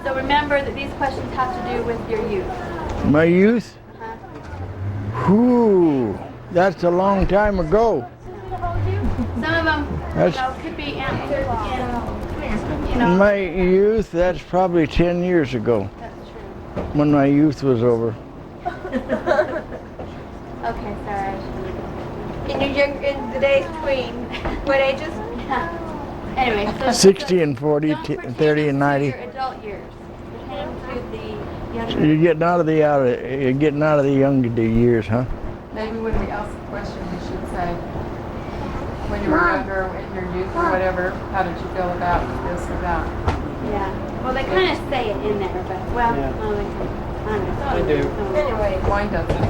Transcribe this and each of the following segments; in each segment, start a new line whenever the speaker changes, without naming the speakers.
So remember that these questions have to do with your youth.
My youth?
Uh-huh.
Whoo, that's a long time ago.
Some of them, could be answered in,
My youth, that's probably 10 years ago.
That's true.
When my youth was over.
Okay, sorry.
In the days between what ages?
Anyway, so
60 and 40,
don't pretend
30 and
it's
90.
your adult years. Pretend to the younger.
You're getting out of the younger years, huh?
Maybe when we ask a question, we should say, when you were younger, in your youth or whatever, how did you feel about this or that?
Yeah. Well, they kind of say it in there, but well,
Yeah.
no, they I don't know.
They do.
Anyway,
Wine doesn't.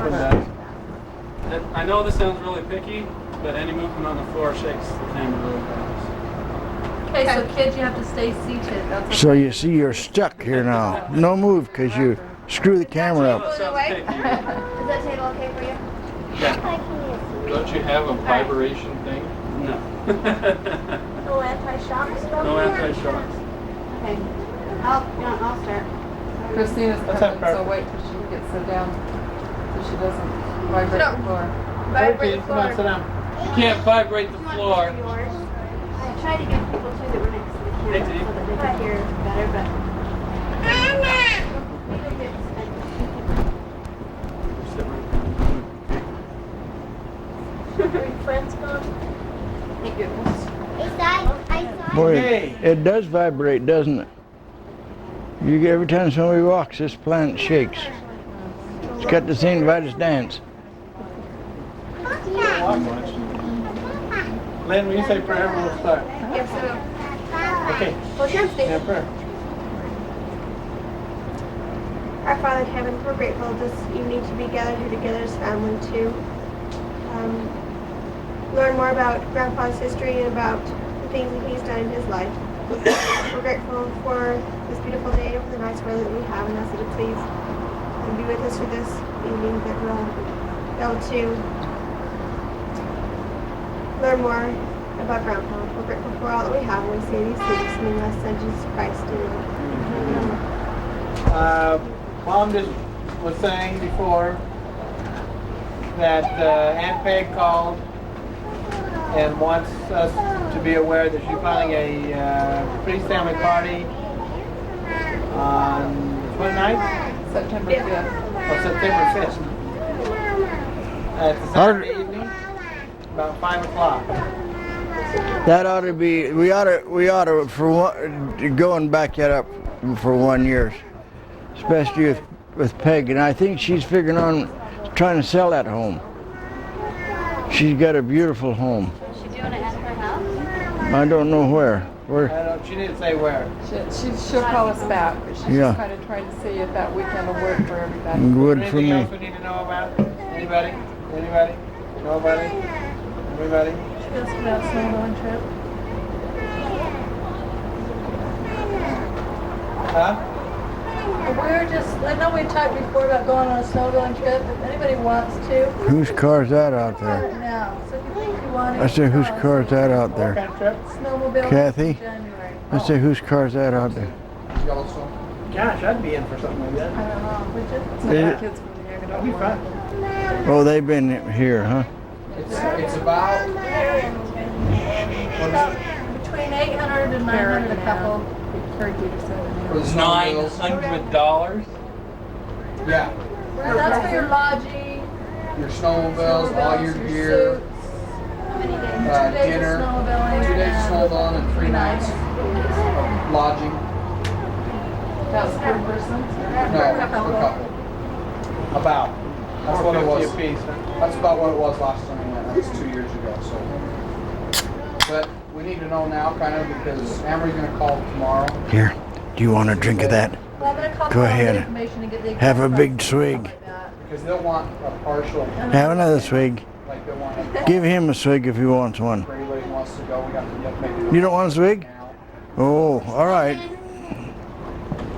I know this sounds really picky, but any movement on the floor shakes the camera really fast.
Okay, so kids, you have to stay seated. That's
So you see you're stuck here now. No move because you screw the camera up.
Sounds okay to you?
Is that table okay for you?
Yeah. Don't you have a vibration thing? No.
no anti-shocks?
No anti-shocks.
Okay. I'll start.
Christina's
Let's have
perfect, so
perfect.
wait till she gets sit down, so she doesn't vibrate the floor.
Vibrate the
Come on, sit
floor.
down. You can't vibrate the
You want
floor.
to hear yours? I tried to get people too that were next to the camera
Hey,
so
Dee.
that they could hear better, but.
Sit right
Are your friends gone?
Thank goodness.
Boy, it does vibrate, doesn't it? Every time somebody walks, this planet shakes. It's got the St. Vitus dance.
Not much. Lynn, when you say prayer, we'll start.
Yes, sir.
Okay.
Well, sure, Steve.
Yeah, prayer.
Our Father in heaven, we're grateful this evening to be gathered here together as family to learn more about Grandpa's history and about the things that he's done in his life. We're grateful for this beautiful day, for the nice weather that we have, and ask that it please be with us for this evening, that we'll be able to learn more about Grandpa. We're grateful for all that we have, and we say these things in the last son, Jesus Christ. Amen.
Mom just was saying before that Aunt Peg called and wants us to be aware that she's planning a priest family party on the 29th
September 5th.
or September 5th. It's a Saturday evening, about 5 o'clock.
That ought to be. We ought to for one, go and back that up for 1 year, especially with Peg. And I think she's figuring on trying to sell that home. She's got a beautiful home.
Is she doing it at her house?
I don't know where.
I don't, she didn't say where.
She'll call us back, but she's
Yeah.
just kind of trying to see if that weekend will work for everybody.
Wood for
Anything
me.
else we need to know about? Anybody? Anybody? Nobody? Everybody?
She goes for that snowmobile trip.
Huh?
We were just, I know we talked before about going on a snowmobiling trip, if anybody wants to,
Whose car's that out there?
now. So if you think you want to.
I say, whose car's that out
What
there?
kind of trip?
Snowmobile
Kathy?
in January.
I say, whose car's that out there?
Yellowstone. Gosh, I'd be in for something like
I
that.
don't know, would you? Some
Yeah.
of the kids from there
That'd be fun.
Oh, they've been here, huh?
It's about
Between 800 and 900 a couple. Per Peter said.
$900?
Yeah,
That's for your lodging,
your snowmobiles, all your gear,
suits,
How many days?
2 days of
dinner,
snowmobiling.
2 days
and
snowmobiling and 3 nights lodging.
That's per person?
No, per couple. About. That's what it was.
$450 a piece, huh?
That's about what it was last time we went. That was 2 years ago. So, but we need to know now, kind of, because Amory's going to call tomorrow.
Here, do you want a drink of that?
Well, I'm gonna call
Go
them all the
ahead.
information and get the
Have a
exact
big
price.
swig.
Because they'll want a partial,
Have another swig.
like they want a
Give him a swig if he wants one.
for anybody who wants to go. We got to maybe
You don't want a swig?
now.
Oh, all right.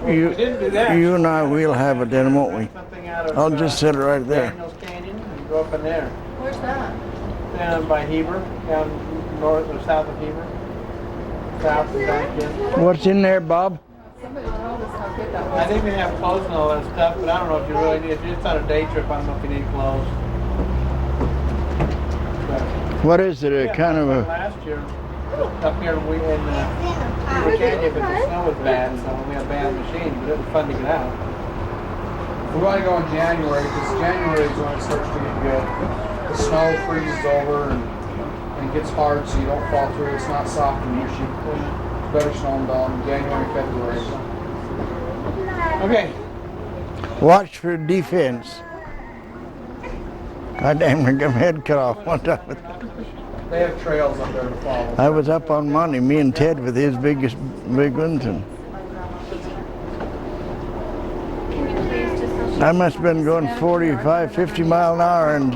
You,
We didn't do that.
you and I will have it then, won't we?
Something out of,
I'll just set it right there.
Daniels Canyon and go up in there.
Where's that?
Down by Heber, down north or south of Heber. South of Duncan.
What's in there, Bob?
Somebody will know this how get that
I
one.
think they have clothes and all that stuff, but I don't know if you really need, if it's on a day trip, I don't know if you need clothes. But,
What is it? A
yeah,
kind of a
last year, up here in Beaver Canyon, but the snow was bad, so we had a bad machine, but it was fun to get out.
We want to go in January because January is when it starts to get good. The snow freezes over and it gets hard, so you don't fall through. It's not soft and mushy. Better snowing down January, February.
Okay.
watch for defense. God damn, I got my head cut off one time.
They have trails up there to follow.
I was up on Monday, me and Ted with his big ones, and
Can you please just
I must have been going 45, 50 mile an hour, and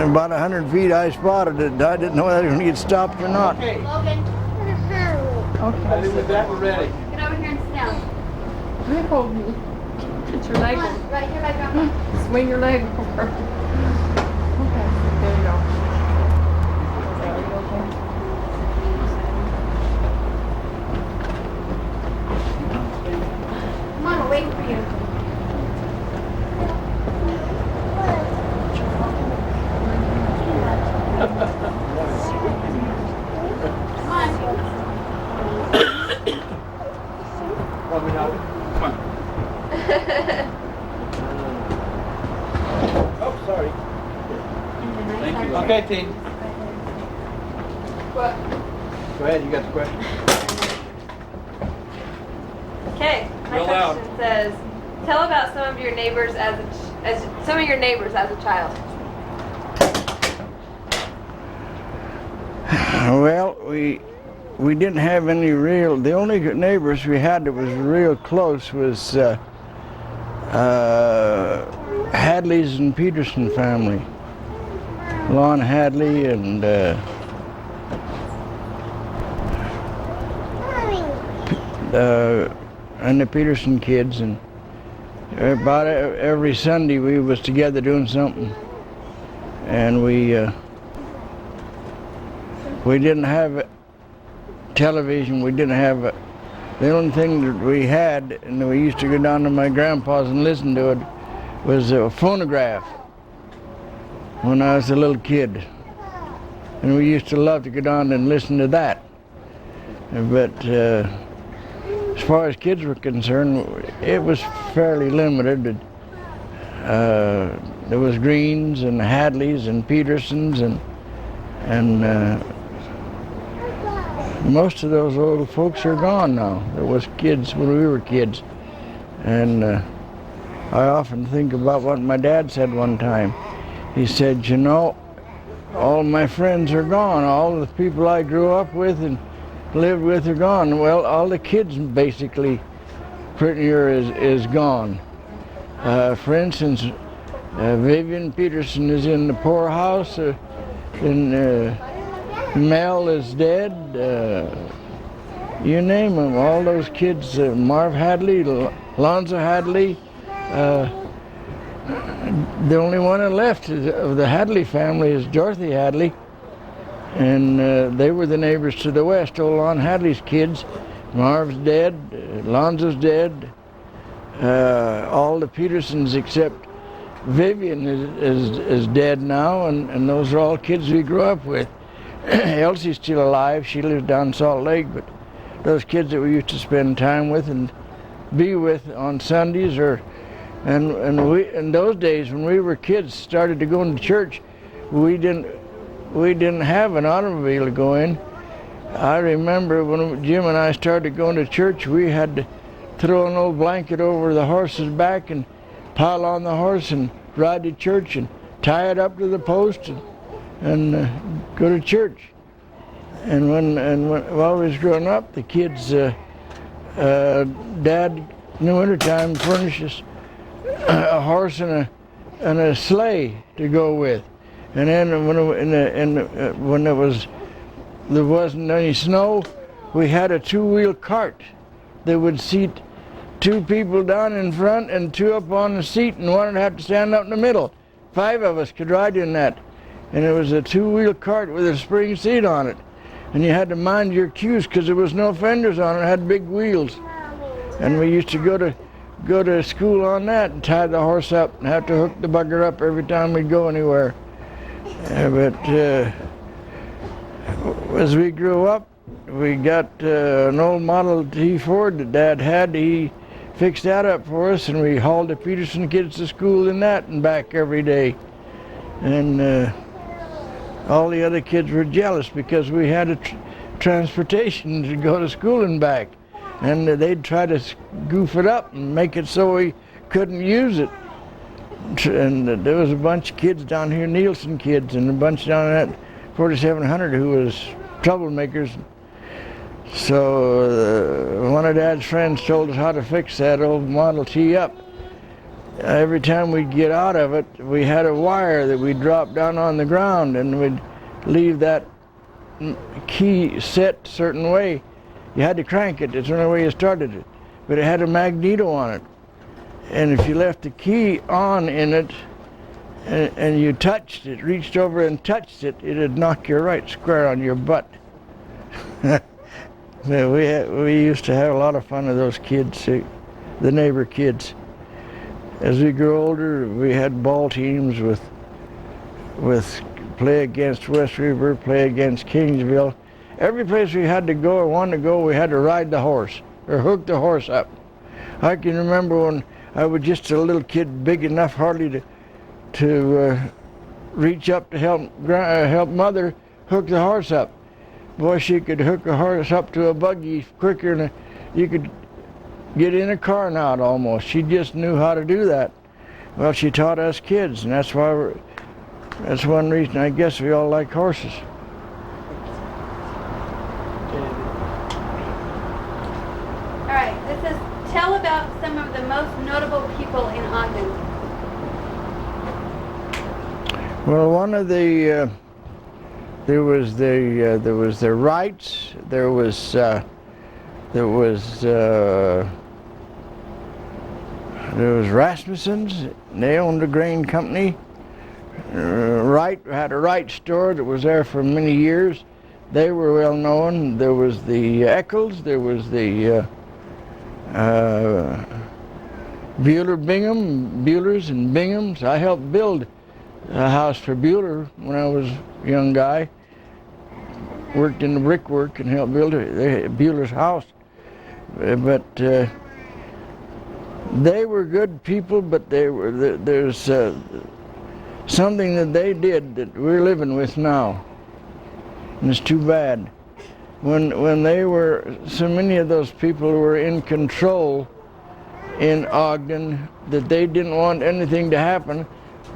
about 100 feet I spotted it. I didn't know whether I was going to get stopped or not.
Okay.
Logan,
I think with that, we're ready.
get over here and sit down.
Let hold me. Get your leg.
Come on, right here by Grandpa.
Swing your leg over. Okay, there you go. Are you okay?
Come on, we're waiting for you. Come on.
Want me now?
Come on.
Oh, sorry.
Thank you.
Okay, team.
What?
Go ahead, you got the question.
Okay, my
Real loud.
question says, tell about some of your neighbors as some of your neighbors as a child.
Well, we didn't have any real. The only neighbors we had that was real close was Hadley's and Peterson family. Lon Hadley and the Peterson kids, and about every Sunday we was together doing something, and we didn't have television. We didn't have the only thing that we had, and we used to go down to my grandpa's and listen to it, was a phonograph when I was a little kid, and we used to love to go down and listen to that. But as far as kids were concerned, it was fairly limited. There was Greens and Hadleys and Petersons and most of those old folks are gone now. There was kids when we were kids, and I often think about what my dad said one time. He said, you know, all my friends are gone. All the people I grew up with and lived with are gone. Well, all the kids basically pretty near is gone. For instance, Vivian Peterson is in the poorhouse, and Mel is dead. You name them, all those kids. Marv Hadley, Lonzo Hadley. The only one that left of the Hadley family is Dorothy Hadley, and they were the neighbors to the west. Old Lon Hadley's kids. Marv's dead. Lonzo's dead. All the Petersons except Vivian is dead now, and those are all kids we grew up with. Elsie's still alive. She lives down Salt Lake, but those kids that we used to spend time with and be with on Sundays, and we in those days when we were kids started to go into church, we didn't have an automobile to go in. I remember when Jim and I started going to church, we had to throw an old blanket over the horse's back and pile on the horse and ride to church and tie it up to the post and go to church. And while we was growing up, the kids, Dad in the wintertime furnished us a horse and a sleigh to go with. And then when there wasn't any snow, we had a two-wheel cart that would seat two people down in front and two up on the seat, and one would have to stand up in the middle. 5 of us could ride in that. And it was a two-wheel cart with a spring seat on it. And you had to mind your cues because there was no fenders on it. It had big wheels. And we used to go to school on that and tie the horse up and have to hook the bugger up every time we'd go anywhere. But as we grew up, we got an old Model T Ford that Dad had. He fixed that up for us, and we hauled the Peterson kids to school in that and back every day. And all the other kids were jealous because we had a transportation to go to school and back. And they'd try to goof it up and make it so we couldn't use it. And there was a bunch of kids down here, Nielsen kids, and a bunch down at 4700 who was troublemakers. So one of Dad's friends told us how to fix that old Model T up. Every time we'd get out of it, we had a wire that we'd drop down on the ground, and we'd leave that key set a certain way. You had to crank it, that's the only way you started it. But it had a magneto on it. And if you left the key on in it and you touched it, reached over and touched it, it'd knock you right square on your butt. We used to have a lot of fun with those kids, the neighbor kids. As we grew older, we had ball teams with play against West River, play against Kingsville. Every place we had to go or wanted to go, we had to ride the horse or hook the horse up. I can remember when I was just a little kid, big enough hardly to reach up to help Mother hook the horse up. Boy, she could hook a horse up to a buggy quicker than you could get in a car and out almost. She just knew how to do that. Well, she taught us kids, and that's one reason I guess we all like horses.
All right, this says, tell about some of the most notable people in Ogden.
Well, one of the there was the Wrights. There was Rasmussen's. They owned a grain company. Wright had a Wright store that was there for many years. They were well known. There was the Eccles. There was the Buellers and Binghams. I helped build a house for Bueller when I was a young guy. Worked in the brickwork and helped build Bueller's house. But they were good people, but there's something that they did that we're living with now, and it's too bad. When they were, so many of those people were in control in Ogden, that they didn't want anything to happen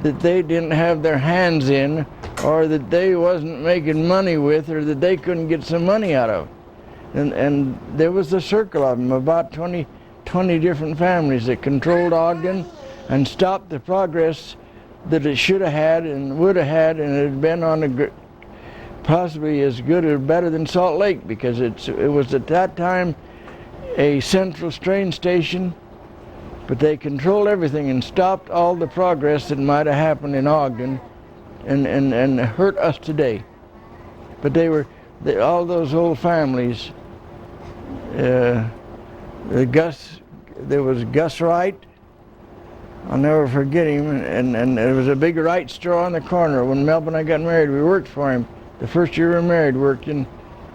that they didn't have their hands in, or that they wasn't making money with, or that they couldn't get some money out of. And there was a circle of them, about 20 different families that controlled Ogden and stopped the progress that it should have had and would have had, and it had been on possibly as good or better than Salt Lake, because it was at that time a central train station, but they controlled everything and stopped all the progress that might have happened in Ogden and hurt us today. But all those old families, there was Gus Wright. I'll never forget him, and there was a big Wright store on the corner. When Melvin and I got married, we worked for him. The first year we were married, worked in.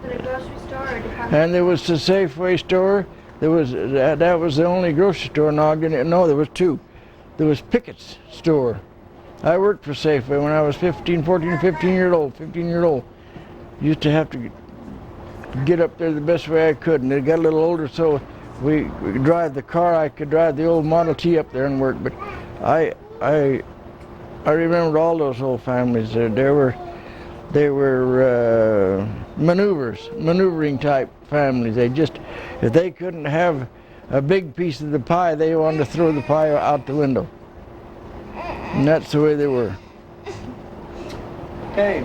Was it a grocery store or a department?
And there was the Safeway store. That was the only grocery store in Ogden. No, there was two. There was Pickett's store. I worked for Safeway when I was 15 years old. Used to have to get up there the best way I could, and it got a little older, so we could drive the car. I could drive the old Model T up there and work. But I remember all those old families. They were maneuvering type families. If they couldn't have a big piece of the pie, they wanted to throw the pie out the window. And that's the way they were.
Okay.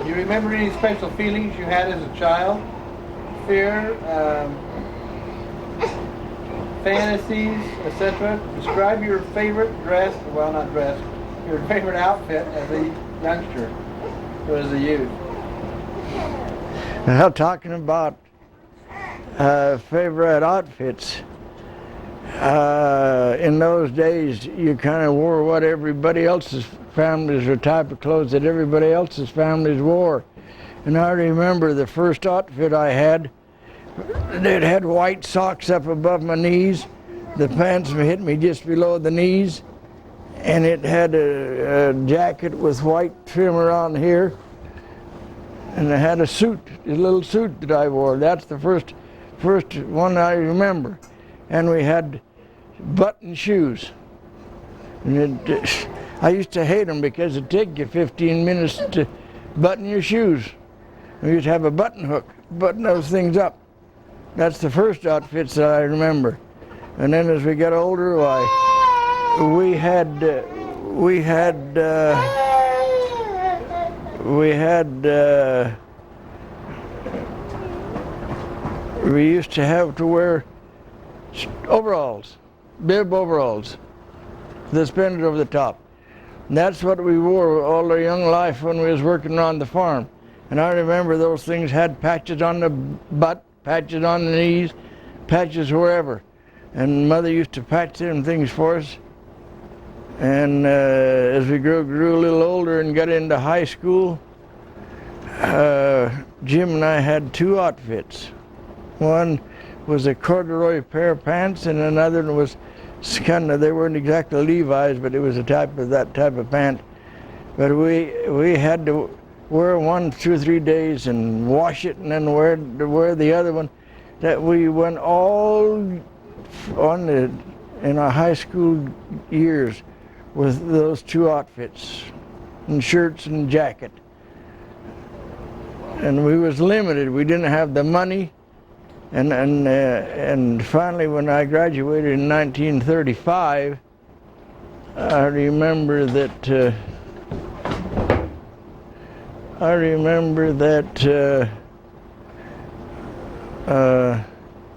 Do you remember any special feelings you had as a child? Fear, fantasies, etc.? Describe your favorite your favorite outfit as a youngster or as a youth.
Now, talking about favorite outfits, In those days, you kind of wore what everybody else's families or type of clothes that everybody else's families wore. And I remember the first outfit I had, it had white socks up above my knees. The pants hit me just below the knees. And it had a jacket with white trim around here. And it had a suit, a little suit that I wore. That's the first one I remember. And we had button shoes. And I used to hate them because it'd take you 15 minutes to button your shoes. We used to have a button hook, button those things up. That's the first outfits that I remember. And then as we got older, we used to have to wear overalls, bib overalls, suspended over the top. And that's what we wore all our young life when we was working on the farm. And I remember those things had patches on the butt, patches on the knees, patches wherever. And Mother used to patch them things for us. And as we grew a little older and got into high school, Jim and I had two outfits. One was a corduroy pair of pants, and another one was kind of, they weren't exactly Levi's, but it was that type of pant. But we had to wear one 2 or 3 days and wash it, and then wear the other one. That we went all in our high school years with those two outfits, and shirts and jacket. And we was limited. We didn't have the money. And finally, when I graduated in 1935, I remember that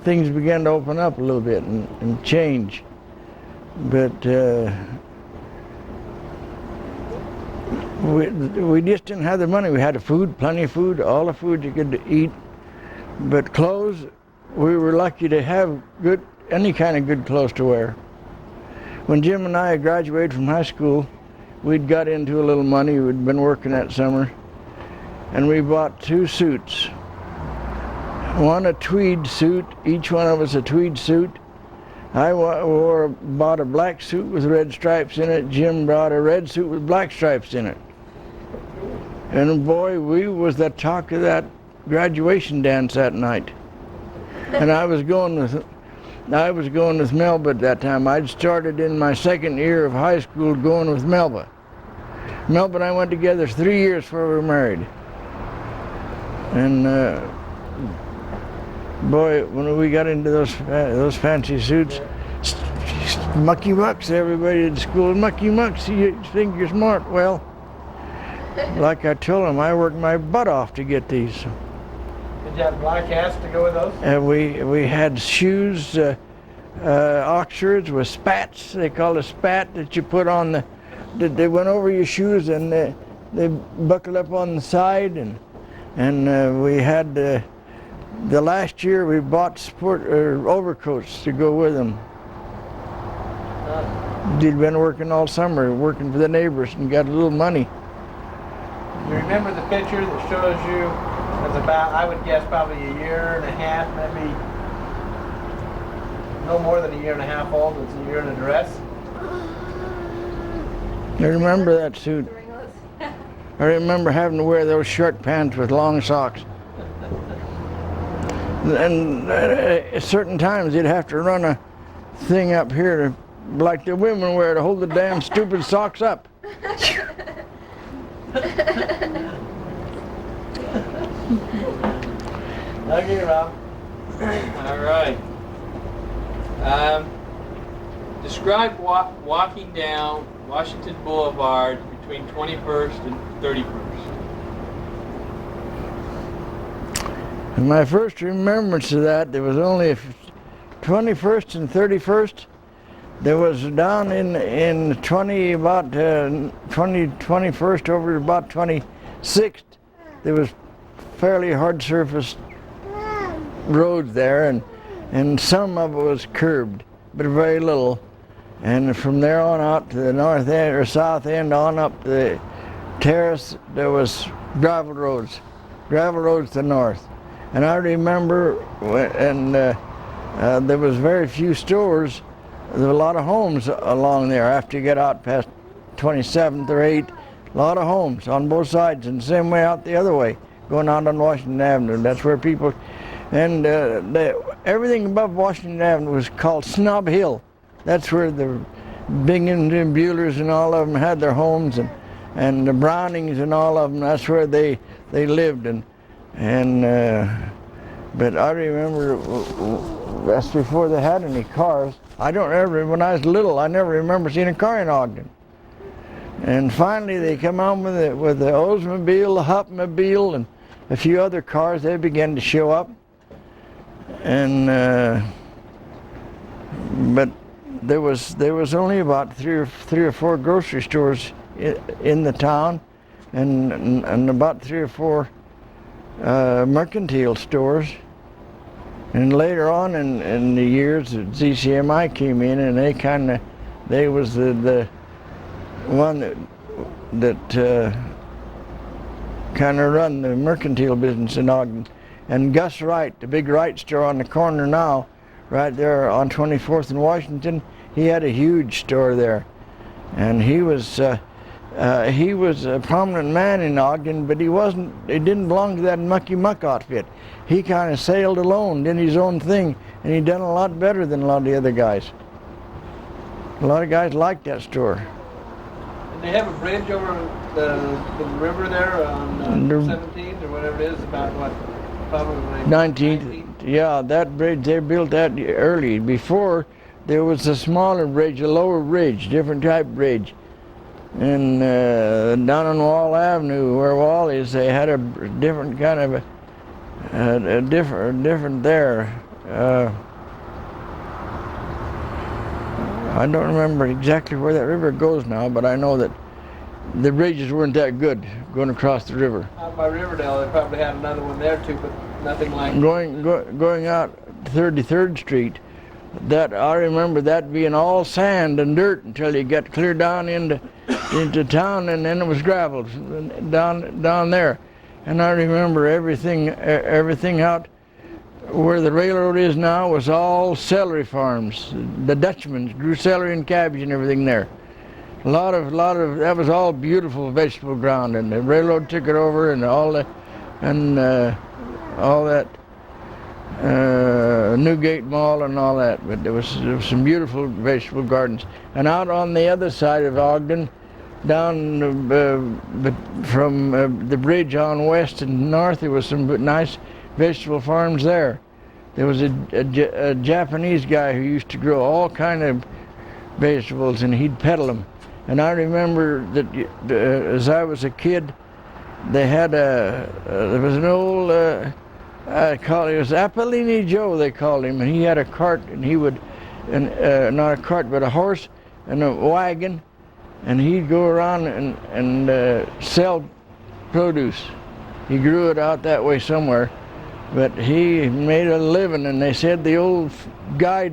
things began to open up a little bit and change. But we just didn't have the money. We had the food, plenty of food, all the food you could eat. But clothes, we were lucky to have any kind of good clothes to wear. When Jim and I graduated from high school, we'd got into a little money. We'd been working that summer, and we bought 2 suits. One a tweed suit, each one of us a tweed suit. I bought a black suit with red stripes in it. Jim bought a red suit with black stripes in it. And boy, we was the talk of that graduation dance that night. And I was going with Melba at that time. I'd started in my 2nd year of high school going with Melba. Melba and I went together 3 years before we were married. And boy, when we got into those fancy suits, mucky mucks, everybody at school, mucky mucks, you think you're smart. Well, like I told them, I worked my butt off to get these.
Did you have black hats to go with those?
And we had shoes, Oxfords with spats. They call it a spat that you put on they went over your shoes, and they buckled up on the side. And we had the last year we bought overcoats to go with them. They'd been working all summer, working for the neighbors, and got a little money.
You remember the picture that shows you was about, I would guess, probably a year and a half, maybe no more than a year and a half old. It's a year in a dress.
I remember that suit. I remember having to wear those short pants with long socks. And at certain times you'd have to run a thing up here, like the women wear, to hold the damn stupid socks up.
Okay, Rob.
All right. Describe walking down Washington Boulevard between 21st and 31st.
And my first remembrance of that, there was only 21st and 31st. There was down in 21st over about 26th, there was fairly hard surface roads there, and some of it was curbed. but very little. And from there on out to the north end or south end on up the terrace, there was gravel roads to the north. And I remember there was very few stores. There were a lot of homes along there after you get out past 27th or 8th. A lot of homes on both sides, and the same way out the other way, going out on Washington Avenue. That's where people, and everything above Washington Avenue was called Snob Hill. That's where the Bingham's and Buellers and all of them had their homes, and the Brownings and all of them. That's where they lived, but I remember that's before they had any cars. I don't ever, when I was little, I never remember seeing a car in Ogden. And finally they come out with the Oldsmobile, the Hupmobile, and a few other cars. They began to show up. And but there was only about three or four grocery stores in the town, and about 3 or 4 mercantile stores. And later on in the years, ZCMI came in, and they was the one that kind of run the mercantile business in Ogden. And Gus Wright, the big Wright store on the corner now, right there on 24th and Washington, he had a huge store there. And he was a prominent man in Ogden, but he didn't belong to that mucky muck outfit. He kind of sailed alone, did his own thing, and he done a lot better than a lot of the other guys. A lot of guys liked that store.
And they have a bridge over the river there on 17th or whatever it is, about what, probably
19th. Yeah, that bridge, they built that early. Before, there was a smaller bridge, a lower bridge, different type bridge. And down on Wall Avenue, where Wall is, they had a different kind of a different there. I don't remember exactly where that river goes now, but I know that the bridges weren't that good going across the river.
Out by Riverdale, they probably had another one there too, but nothing like
going out 33rd Street. That I remember that being all sand and dirt until you got clear down into town, and then it was gravel down there. And I remember everything out where the railroad is now was all celery farms. The Dutchmans grew celery and cabbage and everything there. A lot of that was all beautiful vegetable ground, and the railroad took it over, and all that Newgate Mall and all that. But there was some beautiful vegetable gardens. And out on the other side of Ogden, down from the bridge on west and north, there was some nice vegetable farms there. There was a Japanese guy who used to grow all kind of vegetables, and he'd peddle them. And I remember that as I was a kid, they had there was an old it was Apollini Joe, they called him, and he had a cart, and he would, not a cart, but a horse and a wagon, and he'd go around and sell produce. He grew it out that way somewhere, but he made a living, and they said the old guy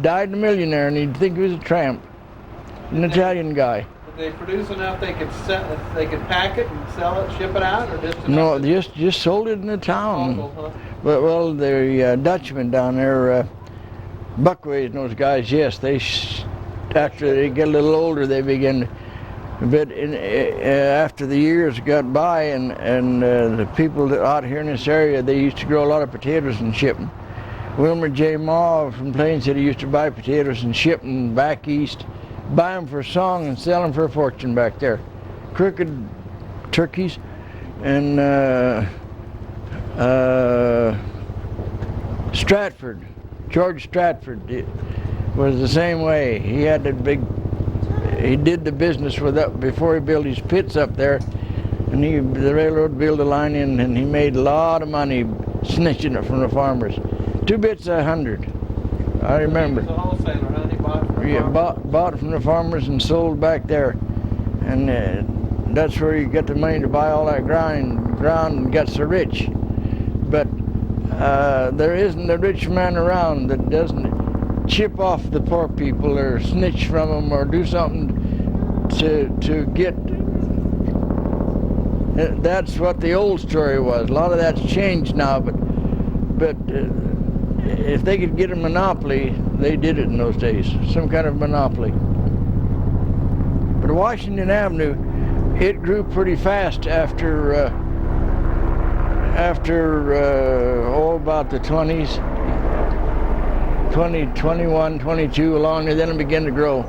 died a millionaire, and he'd think he was a tramp, an Italian guy.
Did they produce enough they could pack it and sell it, ship it out, or just enough?
No, just sold it in the town.
Local, huh?
But well, the Dutchmen down there, Buckways and those guys, yes, after they get a little older, they begin. But after the years got by, and the people that out here in this area, they used to grow a lot of potatoes and ship them. Wilmer J. Maw from Plain City used to buy potatoes and ship them back east, buy them for a song and sell them for a fortune back there. Crooked turkeys, and Stratford, George Stratford was the same way. He had that big. He did the business with that before he built his pits up there, and the railroad built a line in, and he made a lot of money snitching it from the farmers. 2 bits a 100. I remember.
He was a wholesaler, huh? He bought from the
bought from the farmers and sold back there, and that's where you get the money to buy all that ground and get so rich. But there isn't a rich man around that doesn't chip off the poor people or snitch from them or do something to get. That's what the old story was. A lot of that's changed now, but if they could get a monopoly, they did it in those days. Some kind of monopoly. But Washington Avenue, it grew pretty fast after about the 20s, 20, 21, 22 along, and then it began to grow.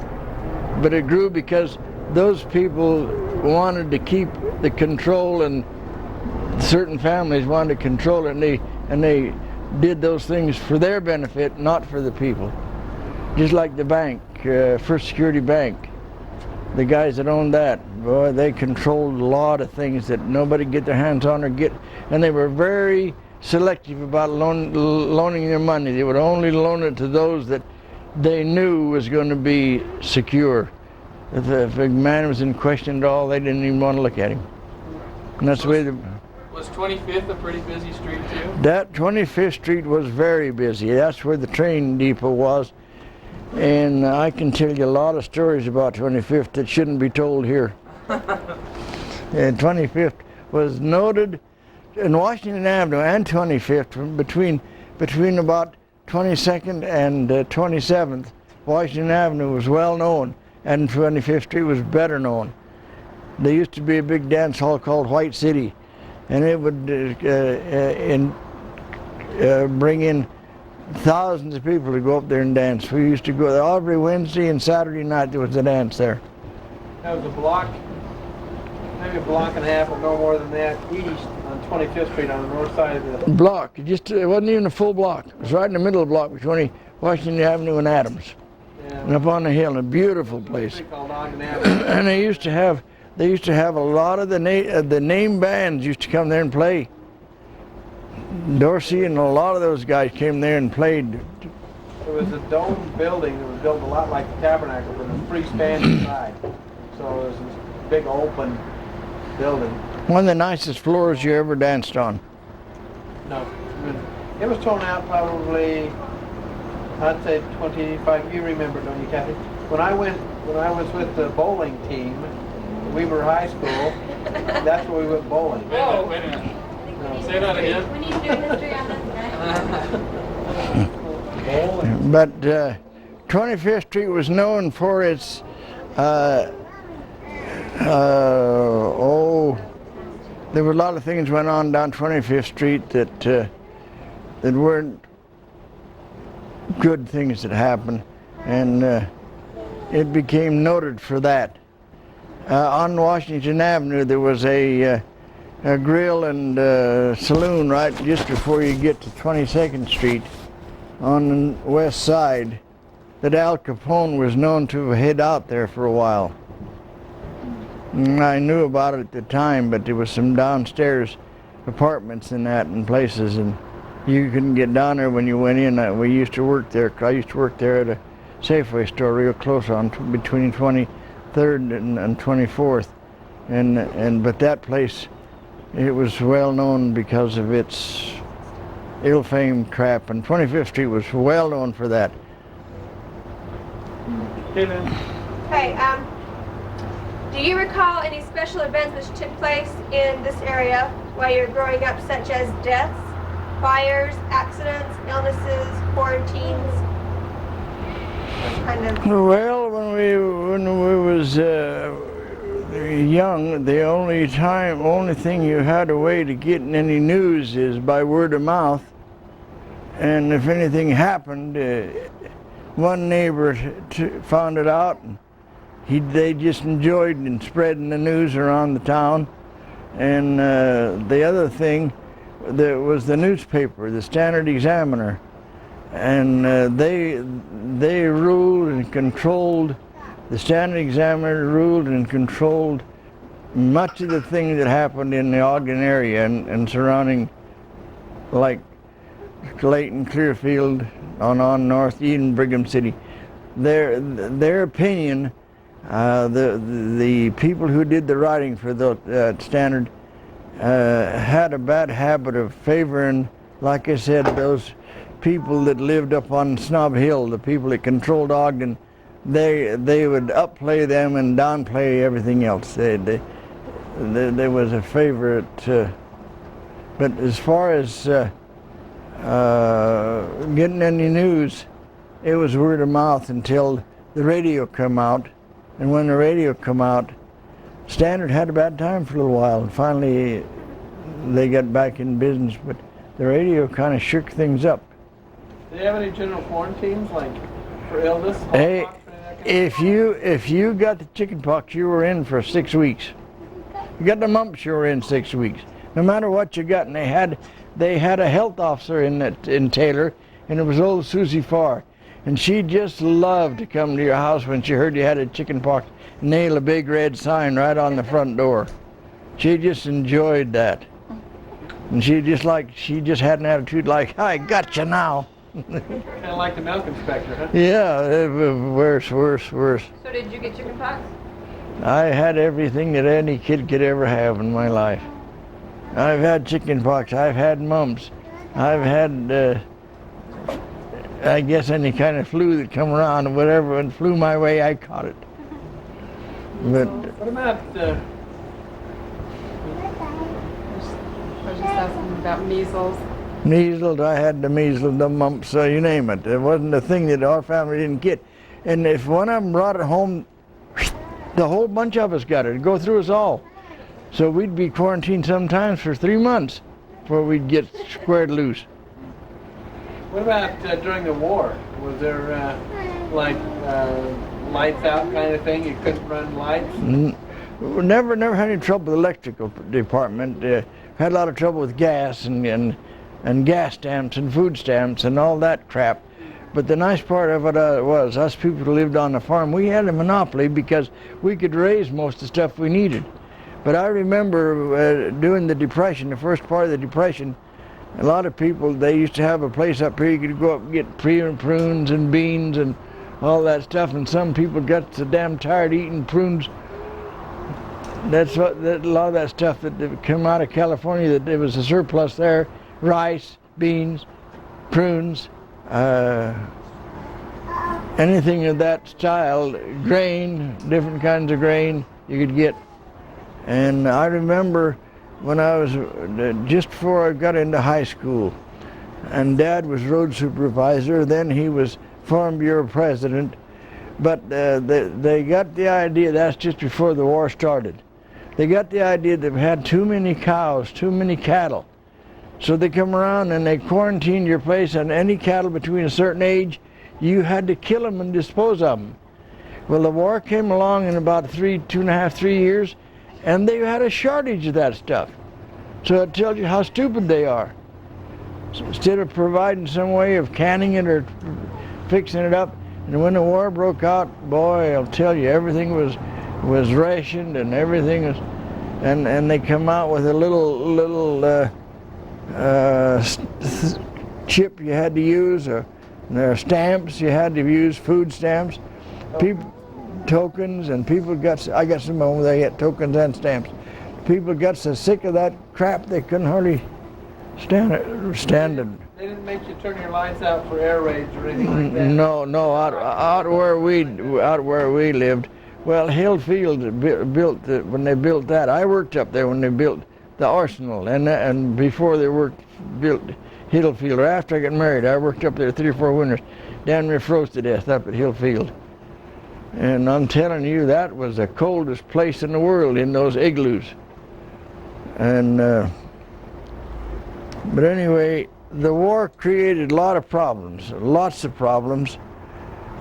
But it grew because those people wanted to keep the control, and certain families wanted to control it, and they did those things for their benefit, not for the people. Just like the bank, First Security Bank. The guys that owned that, boy, they controlled a lot of things that nobody could get their hands on or get, and they were very selective about loaning their money. They would only loan it to those that they knew was going to be secure. If a man was in question at all, they didn't even want to look at him. And that's the way
Was 25th a pretty busy street too?
that 25th Street was very busy. That's where the train depot was. And I can tell you a lot of stories about 25th that shouldn't be told here. And 25th was noted in Washington Avenue and 25th, between about 22nd and 27th, Washington Avenue was well known, and 25th Street was better known. There used to be a big dance hall called White City, and it would bring in thousands of people to go up there and dance. We used to go there every Wednesday and Saturday night. There was a dance there.
That was a block, maybe a block and a half, or no more than that, east on 25th Street on the north side of the...
Block. It wasn't even a full block. It was right in the middle of the block between Washington Avenue and Adams.
Yeah.
And up on the hill, a beautiful place.
Called Ogden Avenue.
And they used to have a lot of the name bands used to come there and play. Dorsey and a lot of those guys came there and played.
It was a dome building that was built a lot like the Tabernacle, but it was freestanding inside. So it was this big open building.
One of the nicest floors you ever danced on.
No, it was torn out probably, I'd say 25. You remember, don't you, Kathy? When I was with the bowling team, we were high school. That's where we went bowling.
Wait a minute. Say that again.
We need to do history on this tonight.
But 25th Street was known for its, there were a lot of things went on down 25th Street that weren't good things that happened, and it became noted for that. On Washington Avenue there was a grill and saloon right just before you get to 22nd Street on the west side that Al Capone was known to head out there for a while. And I knew about it at the time, but there was some downstairs apartments in that and places, and you couldn't get down there when you went in. We used to work there. I used to work there at a Safeway store real close on between 23rd and 24th, but that place, it was well known because of its ill-famed crap, and 25th Street was well known for that.
Hey, Lynn.
Hey, do you recall any special events which took place in this area while you were growing up, such as deaths, fires, accidents, illnesses, quarantines? Kind of.
Well, when we was young, the only thing you had a way to get any news is by word of mouth. And if anything happened, one neighbor found it out, and they just enjoyed in spreading the news around the town. And the other thing, there was the newspaper, the Standard Examiner, and they ruled and controlled. The Standard Examiner ruled and controlled much of the things that happened in the Ogden area and surrounding, like Clayton, Clearfield, on North Eden, Brigham City. Their opinion, the people who did the writing for the Standard had a bad habit of favoring, like I said, those people that lived up on Snob Hill, the people that controlled Ogden, they would upplay them and downplay everything else. They was a favorite. But as far as getting any news, it was word of mouth until the radio come out. And when the radio come out, Standard had a bad time for a little while, and finally they got back in business. But the radio kind of shook things up.
Do they have any general quarantines, like for illness?
Hey,
smallpox, any of that kind of stuff?
if you got the chicken pox, you were in for 6 weeks. You got the mumps, you were in 6 weeks. No matter what you got, and they had a health officer in Taylor, and it was old Susie Farr, and she just loved to come to your house when she heard you had a chicken pox, nail a big red sign right on the front door. She just enjoyed that, and she just had an attitude like, "I got you now."
Kind of like the milk inspector, huh?
Yeah, it was worse.
So did you get chickenpox?
I had everything that any kid could ever have in my life. I've had chicken pox, I've had mumps, I've had, I guess any kind of flu that come around or whatever and flew my way, I caught it. But
What about
I was just asking about measles.
measles, I had the measles, the mumps, you name it. It wasn't a thing that our family didn't get. And if one of them brought it home, the whole bunch of us got it. It'd go through us all. So we'd be quarantined sometimes for 3 months before we'd get squared loose.
what about during the war? Was there lights out kind of thing? You couldn't run lights?
Never had any trouble with the electrical department. Had a lot of trouble with gas and gas stamps and food stamps and all that crap. But the nice part of it was us people who lived on the farm, we had a monopoly because we could raise most of the stuff we needed. But I remember during the Depression, the first part of the Depression, a lot of people, they used to have a place up here you could go up and get prunes and beans and all that stuff, and some people got so damn tired eating prunes. That's what a lot of that stuff that came out of California, that there was a surplus there: rice, beans, prunes, anything of that style, grain, different kinds of grain you could get. And I remember when I was just before I got into high school, and Dad was road supervisor, then he was Farm Bureau president, but they got the idea, that's just before the war started, they got the idea that we had too many cows, too many cattle. So they come around and they quarantined your place, and any cattle between a certain age, you had to kill them and dispose of them. Well, the war came along in about 2.5, 3 years, and they had a shortage of that stuff. So it tells you how stupid they are. So instead of providing some way of canning it or fixing it up, and when the war broke out, boy, I'll tell you, everything was rationed and everything was, and they come out with a little chip you had to use, or there are stamps you had to use, food stamps, tokens, and people got, I got some over there, get tokens and stamps. People got so sick of that crap they couldn't hardly stand it.
They didn't make you turn your lights out for air raids or anything like that?
No, out where we lived. Well, Hillfield built when they built that. I worked up there when they built the arsenal, and before they built Hillfield, or after I got married, I worked up there 3 or 4 winters. Down there froze to death up at Hillfield. And I'm telling you, that was the coldest place in the world, in those igloos. And but anyway, the war created a lot of problems, lots of problems.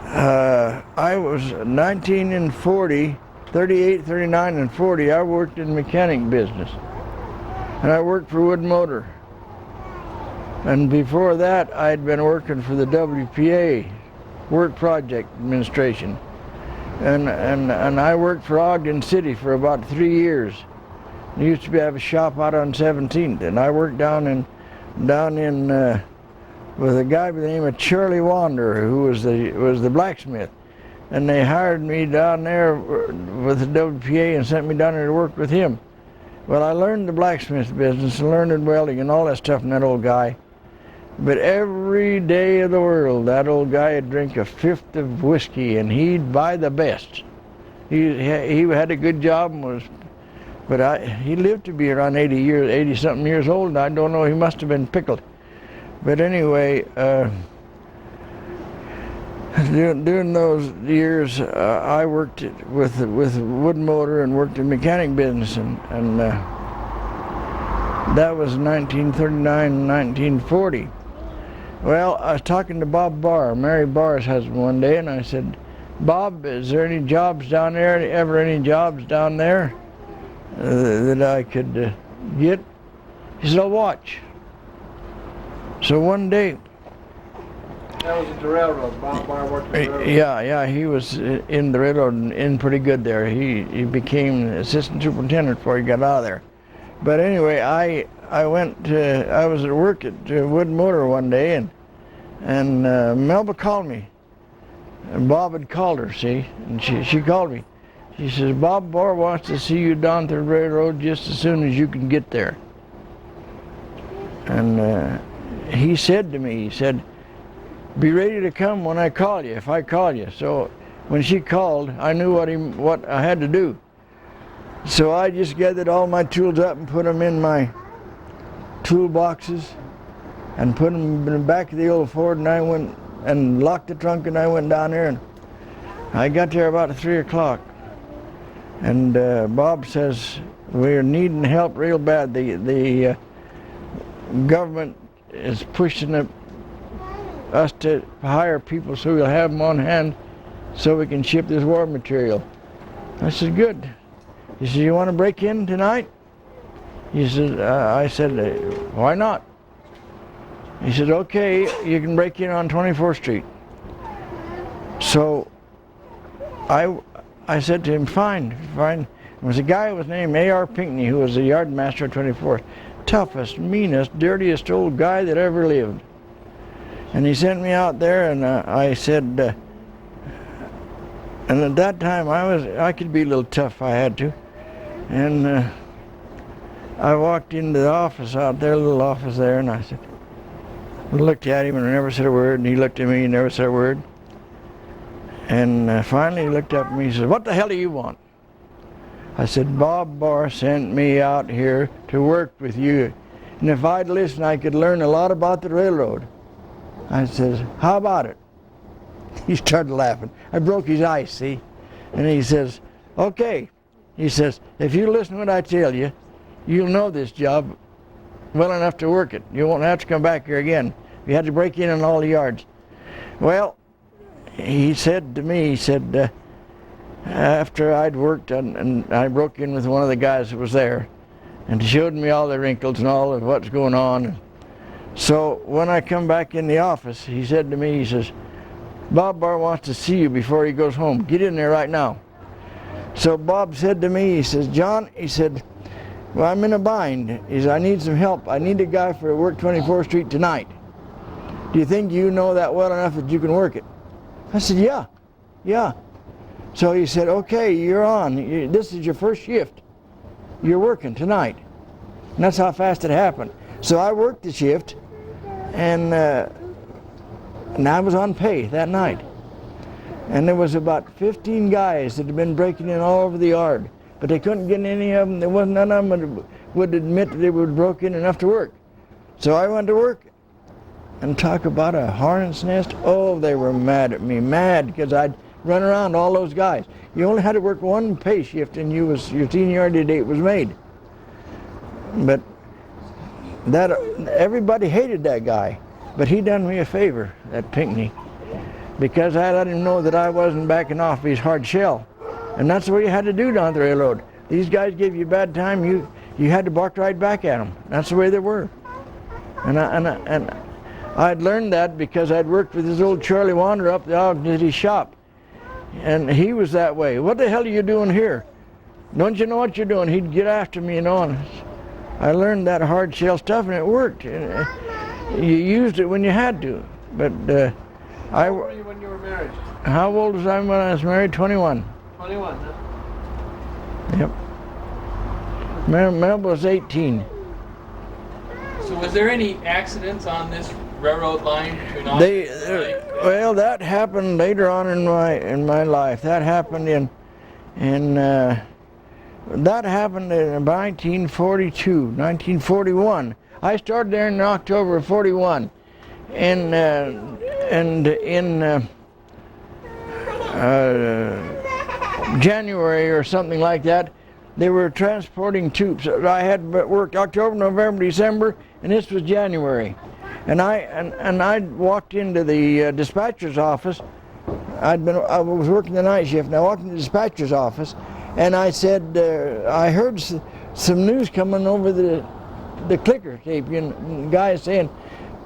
I was 19 and 40, 38, 39 and 40, I worked in mechanic business. And I worked for Wood Motor. And before that, I'd been working for the WPA, Work Project Administration. And I worked for Ogden City for about 3 years. I used to have a shop out on 17th, and I worked down in with a guy by the name of Charlie Wander, who was the blacksmith. And they hired me down there with the WPA and sent me down there to work with him. Well, I learned the blacksmith business and learned welding and all that stuff from that old guy. But every day of the world, that old guy would drink a fifth of whiskey, and he'd buy the best. He had a good job and was, but he lived to be around 80 something years old, and I don't know, he must have been pickled. But anyway, during those years, I worked with wood motor and worked in mechanic business, and that was 1939, 1940. Well, I was talking to Bob Barr, Mary Barr's husband, one day, and I said, Bob, is there any jobs down there, ever any jobs down there that I could get? He said, I'll watch. So one day,
That was at the railroad. Bob Barr worked at the railroad.
yeah, he was in the railroad and in pretty good there. He became assistant superintendent before he got out of there. But anyway, I was at work at Wood Motor one day, and Melba called me. And Bob had called her, see, and she called me. She says, Bob Barr wants to see you down to the railroad just as soon as you can get there. And he said to me, he said, be ready to come when I call you, if I call you. So when she called, I knew what I had to do. So I just gathered all my tools up and put them in my toolboxes and put them in the back of the old Ford, and I went and locked the trunk, and I went down there, and I got there about 3 o'clock. And Bob says, we're needing help real bad. The government is pushing us to hire people so we'll have them on hand so we can ship this war material. I said, good. He said, you want to break in tonight? He said, I said, why not? He said, okay, you can break in on 24th Street. So I said to him, fine. There was a guy who was named A.R. Pinckney, who was the yard master at 24th. Toughest, meanest, dirtiest old guy that ever lived. And he sent me out there, and I said, and at that time I could be a little tough if I had to. And I walked into the office out there, little office there, and I said, looked at him and I never said a word, and he looked at me and never said a word. And finally he looked up at me and said, what the hell do you want? I said, Bob Barr sent me out here to work with you, and if I'd listen I could learn a lot about the railroad. I says, how about it? He started laughing. I broke his ice, see? And he says, okay. He says, if you listen to what I tell you, you'll know this job well enough to work it. You won't have to come back here again. You had to break in all the yards. Well, he said to me, he said, after I'd worked and I broke in with one of the guys that was there, and he showed me all the wrinkles and all of what's going on. So when I come back in the office, he said to me, he says, Bob Barr wants to see you before he goes home. Get in there right now. So Bob said to me, he says, John, he said, well, I'm in a bind. He said, I need some help. I need a guy for work 24th Street tonight. Do you think you know that well enough that you can work it? I said, yeah. So he said, okay, you're on. This is your first shift. You're working tonight. And that's how fast it happened. So I worked the shift, and I was on pay that night. And there was about 15 guys that had been breaking in all over the yard, but they couldn't get any of them. There wasn't none of them that would admit that they were broken enough to work. So I went to work, and talk about a hornet's nest. Oh, they were mad at me, mad because I'd run around all those guys. You only had to work one pay shift, and your seniority date was made. But that everybody hated that guy, but he done me a favor, that Pinckney, because I let him know that I wasn't backing off his hard shell. And that's what you had to do down the railroad. These guys gave you a bad time, you had to bark right back at them. That's the way they were. And I'd learned that because I'd worked with this old Charlie Wander up at his shop. And he was that way. What the hell are you doing here? Don't you know what you're doing? He'd get after me, and I learned that hard shell stuff, and it worked. You used it when you had to. But
How old were you when you were married?
How old was I when I was married? 21.
21, huh?
Yep. Mel was 18.
So was there any accidents on this railroad line between Austin
They,
and the lake?
well, that happened later on in my life. That happened that happened in 1942, 1941. I started there in October of 41, and in January or something like that, they were transporting troops. I had worked October, November, December, and this was January. And I walked into the dispatcher's office. I was working the night shift, and I walked into the dispatcher's office, and I said, I heard some news coming over the clicker tape, and the guy saying,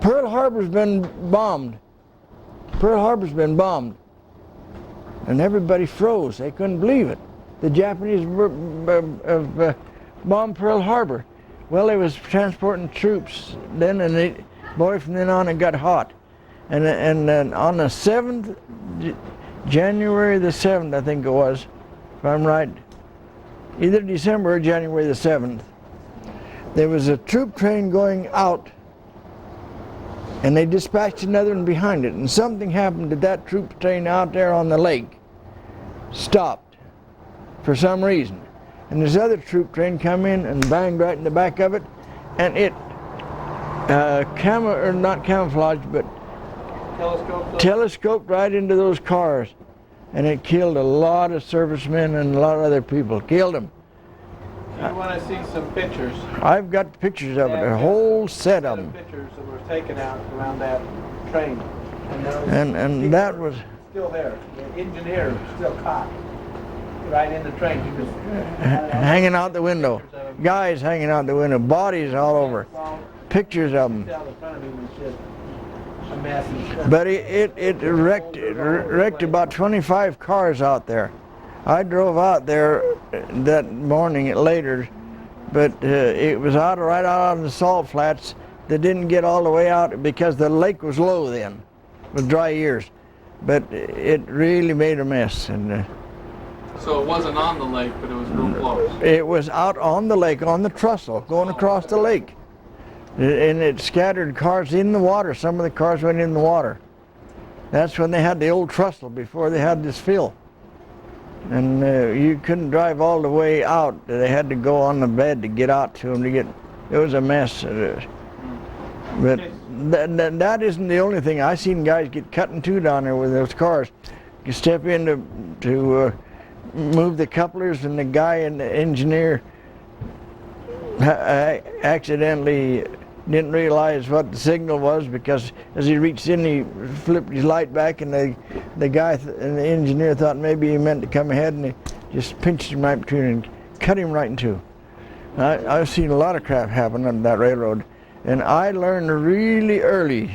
Pearl Harbor's been bombed. Pearl Harbor's been bombed. And everybody froze. They couldn't believe it. The Japanese bombed Pearl Harbor. Well, they was transporting troops then, and boy, from then on it got hot. And then on the 7th, January the 7th, I think it was, if I'm right, either December or January the 7th, there was a troop train going out, and they dispatched another one behind it, and something happened to that troop train out there on the lake. Stopped for some reason, and this other troop train come in and banged right in the back of it, and it not camouflaged, but telescoped right into those cars, and it killed a lot of servicemen and a lot of other people. Killed them.
You want to see some pictures?
I've got pictures of it, a whole set of them.
Pictures that were taken out around that train,
And that was
still there. The engineer was still caught right in the train. He was
hanging out the window. Guys hanging out the window, bodies all over. Pictures of them.
The front of him was just a mess.
But it wrecked about 25 cars out there. I drove out there that morning later, but it was right out on the salt flats. They didn't get all the way out because the lake was low then, with dry years. But it really made a mess. And
So it wasn't on the lake, but it was real close.
it was out on the lake, on the trestle, going across the lake. And it scattered cars in the water. Some of the cars went in the water. That's when they had the old trestle, before they had this fill. And you couldn't drive all the way out. They had to go on the bed to get out to them to get. It was a mess. But that isn't the only thing. I seen guys get cut in two down there with those cars. You step in to move the couplers, and the guy and the engineer accidentally didn't realize what the signal was, because as he reached in, he flipped his light back, and the guy and the engineer thought maybe he meant to come ahead, and he just pinched him right between and cut him right in two. I've seen a lot of crap happen on that railroad, and I learned really early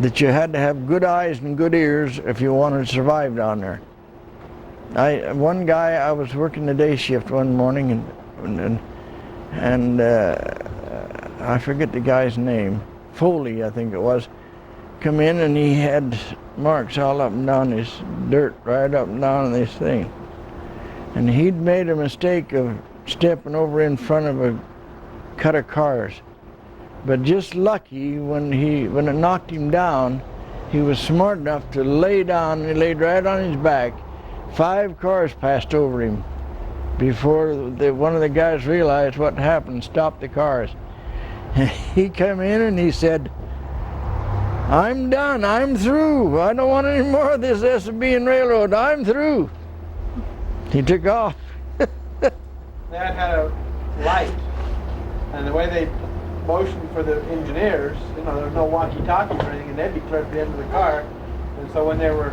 that you had to have good eyes and good ears if you wanted to survive down there. One guy, I was working the day shift one morning, and I forget the guy's name, Foley I think it was, come in, and he had marks all up and down his dirt, right up and down this thing. And he'd made a mistake of stepping over in front of a cut of cars. But just lucky, when it knocked him down, he was smart enough to lay down, and he laid right on his back. 5 cars passed over him before one of the guys realized what happened, stopped the cars. And he came in and he said, "I'm done, I'm through. I don't want any more of this S&B and railroad, I'm through." He took off.
That had a light, and the way they motioned for the engineers, there was no walkie-talkies or anything, and they'd be clear at the end of the car. And so when they were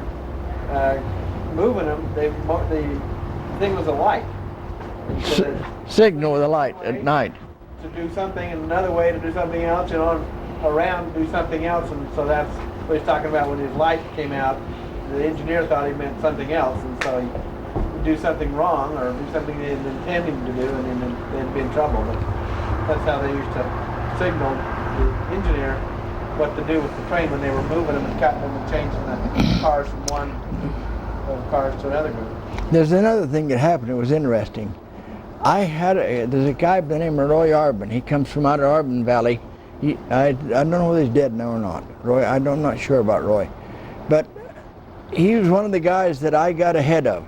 moving them, the thing was a light.
Signal with a light at night.
To do something, and another way to do something else, around do something else, and so that's what he's talking about. When his light came out, the engineer thought he meant something else, and so he would do something wrong or do something they didn't intend him to do, and then they'd be in trouble. But that's how they used to signal the engineer what to do with the train when they were moving them and cutting them and changing the cars from one of the cars to another group.
There's another thing that happened. It was interesting. There's a guy by the name of Roy Arbin. He comes from out of Arbin Valley, I don't know whether he's dead now or not. Roy, I'm not sure about Roy. But he was one of the guys that I got ahead of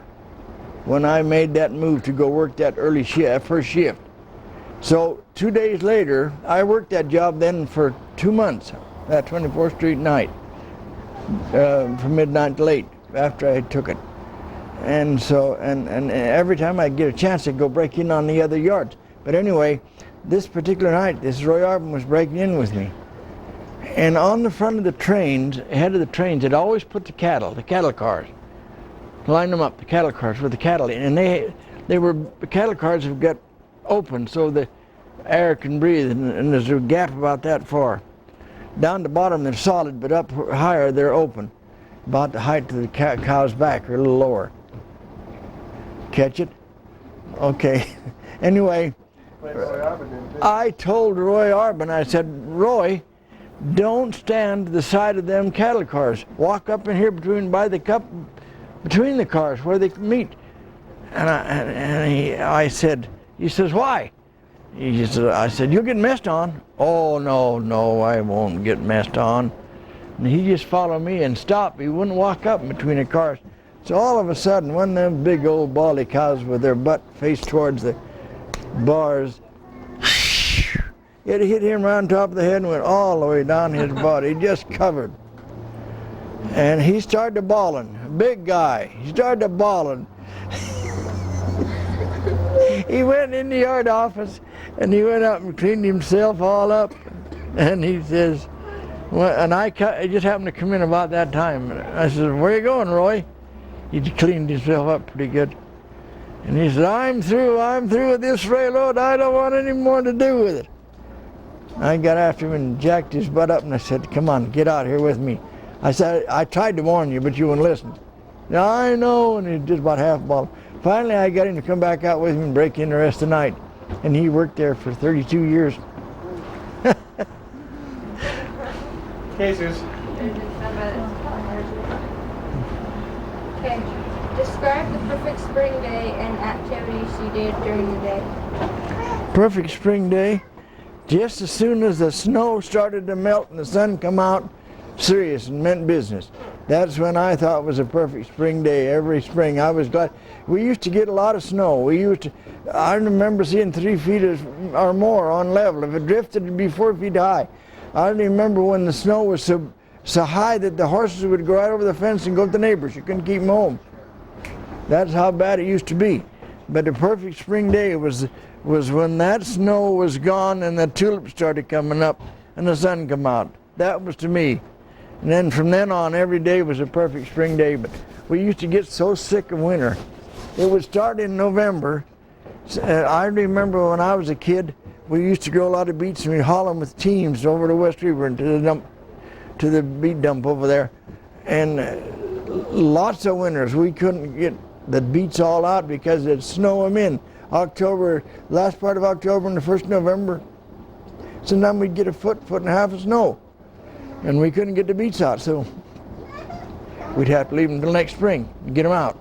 when I made that move to go work that early shift, first shift. So 2 days later, I worked that job then for 2 months, that 24th Street night, from midnight to late after I took it. And so, and every time I get a chance, I'd go break in on the other yards. But anyway, this particular night, this Roy Arbin was breaking in with me. And on the front of the trains, ahead of the trains, they'd always put the cattle cars, line them up, the cattle cars with the cattle in. And the cattle cars have got open so the air can breathe, and there's a gap about that far. Down the bottom they're solid, but up higher they're open, about the height of the cow's back or a little lower. Catch it? Okay. Anyway, I told Roy Arbin, I said, Roy, don't stand to the side of them cattle cars. Walk up in here between the cars where they meet. And I said, he says, why? I said, you'll get messed on. Oh, no, I won't get messed on. And he just followed me and stopped. He wouldn't walk up between the cars. So all of a sudden, one of them big old baldy cows with their butt faced towards the bars, it hit him around top of the head and went all the way down his body, just covered. And he started bawling, big guy. He started bawling. He went in the yard office and he went up and cleaned himself all up. And he says, well, and I just happened to come in about that time. And I said, where you going, Roy? He cleaned himself up pretty good. And he said, I'm through with this railroad. I don't want any more to do with it. I got after him and jacked his butt up and I said, come on, get out here with me. I said, I tried to warn you, but you wouldn't listen. Yeah, I know, and he just about half ball. Finally, I got him to come back out with me and break in the rest of the night. And he worked there for 32 years.
Cases.
Okay. Describe the perfect spring day and activities you did during the day.
Perfect spring day. Just as soon as the snow started to melt and the sun come out, serious and meant business. That's when I thought was a perfect spring day. Every spring I was glad. We used to get a lot of snow. I remember seeing 3 feet or more on level. If it drifted, it'd be 4 feet high. I remember when the snow was so high that the horses would go right over the fence and go to the neighbors. You couldn't keep them home. That's how bad it used to be. But the perfect spring day was when that snow was gone and the tulips started coming up and the sun come out. That was to me. And then from then on, every day was a perfect spring day. But we used to get so sick of winter. It would start in November. I remember when I was a kid, we used to go a lot of beats and we'd haul them with teams over to West River and to the beet dump over there. And lots of winters we couldn't get the beets all out because it'd snow them in. October, last part of October and the 1st of November, sometimes we'd get a foot and a half of snow. And we couldn't get the beets out, so we'd have to leave them until next spring to get them out.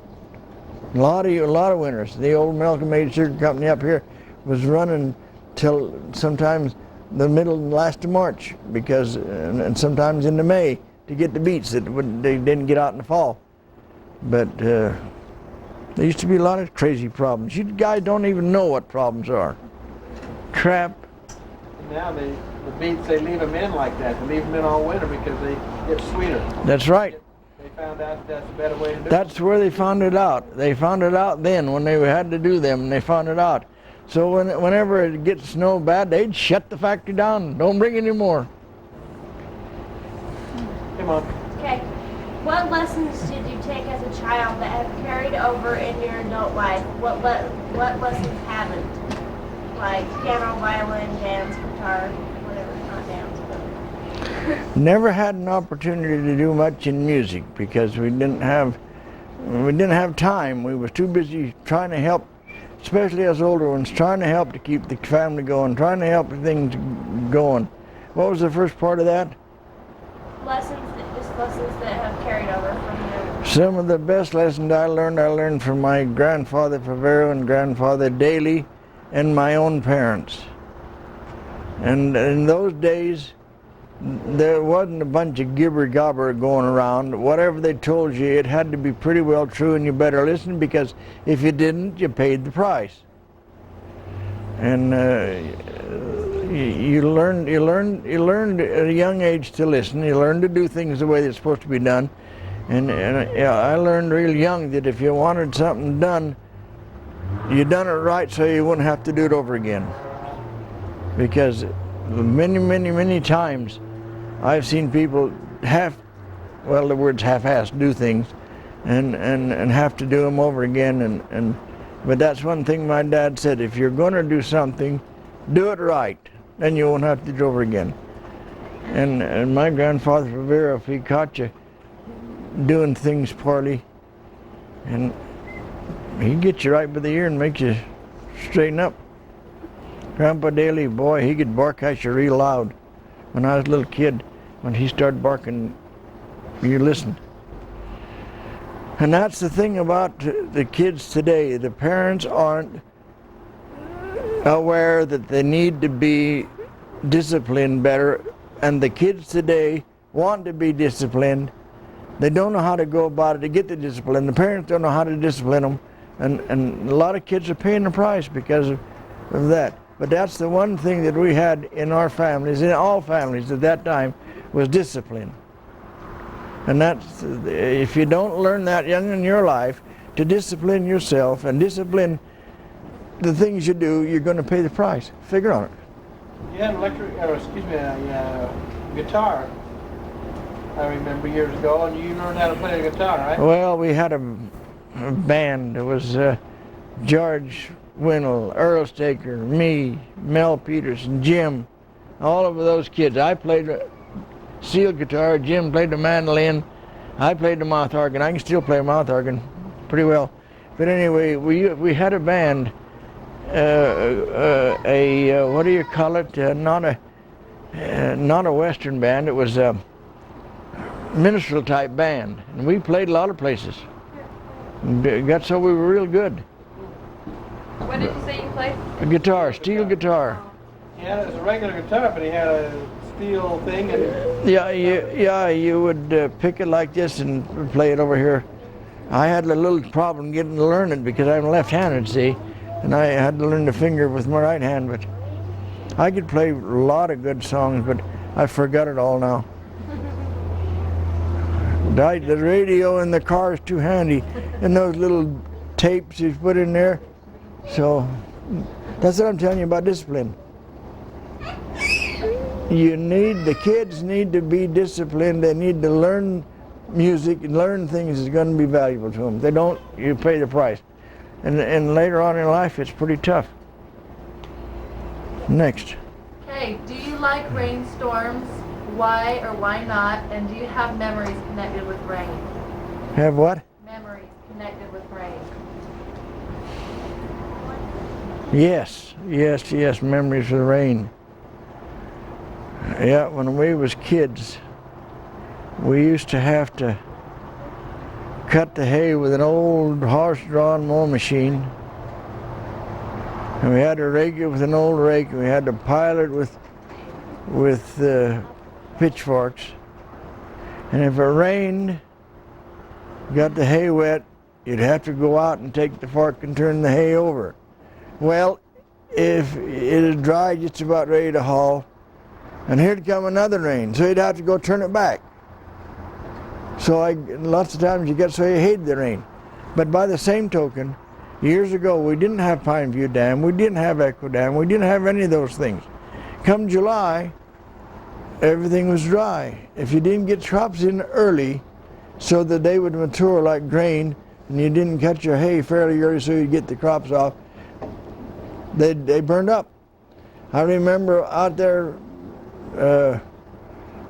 A lot of winters. The old Malcolm Made Sugar Company up here was running till sometimes the middle and last of March, because and sometimes into May to get the beets that they didn't get out in the fall. But there used to be a lot of crazy problems. You guys don't even know what problems are. Crap.
Now the beets, they leave them in like that. They leave them in all winter because they get sweeter.
That's right.
They found out that's a better way to do it.
That's where they found it out. They found it out then when they had to do them, and they found it out. So whenever it gets snow bad, they'd shut the factory down. Don't bring any more.
Come on.
Okay. What lessons did you take as a child that have carried over in your adult life? What lessons haven't? Like piano, violin, dance, guitar, whatever, not dance, but...
Never had an opportunity to do much in music because we didn't have time. We was too busy trying to help, especially us older ones, trying to help to keep the family going, trying to help things going. What was the first part of that?
Lessons that have carried over from your...
Some of the best lessons I learned from my grandfather Favero and grandfather Daly and my own parents. And in those days, there wasn't a bunch of gibber-gobber going around. Whatever they told you, it had to be pretty well true, and you better listen, because if you didn't, you paid the price. And you learned at a young age to listen. You learned to do things the way they're supposed to be done. And yeah, I learned real young that if you wanted something done, you done it right so you wouldn't have to do it over again. Because many times I've seen people half-assed do things and have to do them over again. But that's one thing my dad said: if you're going to do something, do it right, then you won't have to do it over again. And my grandfather Favero, if he caught you doing things poorly, and he'd get you right by the ear and make you straighten up. Grandpa Daly, boy, he could bark at you real loud. When I was a little kid, when he started barking, you listened. And that's the thing about the kids today. The parents aren't aware that they need to be disciplined better, and the kids today want to be disciplined. They don't know how to go about it to get the discipline. The parents don't know how to discipline them, and a lot of kids are paying the price because of that. But that's the one thing that we had in our families, in all families at that time, was discipline. And that's, if you don't learn that young in your life, to discipline yourself and discipline the things you do, you're going to pay the price. Figure on it.
You had a guitar, I remember, years ago, and you learned how to play the guitar, right?
Well, we had a band. It was George Winnell, Earl Staker, me, Mel Peterson, Jim, all of those kids. I played steel guitar, Jim played the mandolin, I played the mouth organ. I can still play mouth organ pretty well. But anyway, we had a band, what do you call it? Not a Western band. It was a minstrel type band, and we played a lot of places. Got so we were real good.
What did you say you played?
A guitar, steel guitar.
Yeah, it was a regular guitar, but he had a steel thing. And
You would pick it like this and play it over here. I had a little problem getting to learn it because I'm left-handed, see, and I had to learn the finger with my right hand. But I could play a lot of good songs, but I forgot it all now. The radio in the car is too handy, and those little tapes you put in there. So that's what I'm telling you about discipline. The kids need to be disciplined. They need to learn music and learn things that's going to be valuable to them. They don't, you pay the price. And later on in life, it's pretty tough. Next.
Okay, do you like rainstorms? Why or why not? And do you have memories connected with rain?
Have what?
Memories connected with rain.
Yes, memories of the rain. Yeah, when we was kids, we used to have to cut the hay with an old horse-drawn mowing machine. And we had to rake it with an old rake, and we had to pile it with pitchforks. And if it rained, got the hay wet, you'd have to go out and take the fork and turn the hay over. Well, if it had dried just about ready to haul, and here'd come another rain, so you'd have to go turn it back. So lots of times you get so you hated the rain. But by the same token, years ago we didn't have Pine View Dam, we didn't have Echo Dam, we didn't have any of those things. Come July, everything was dry. If you didn't get crops in early so that they would mature like grain, and you didn't cut your hay fairly early so you'd get the crops off, they burned up. I remember out there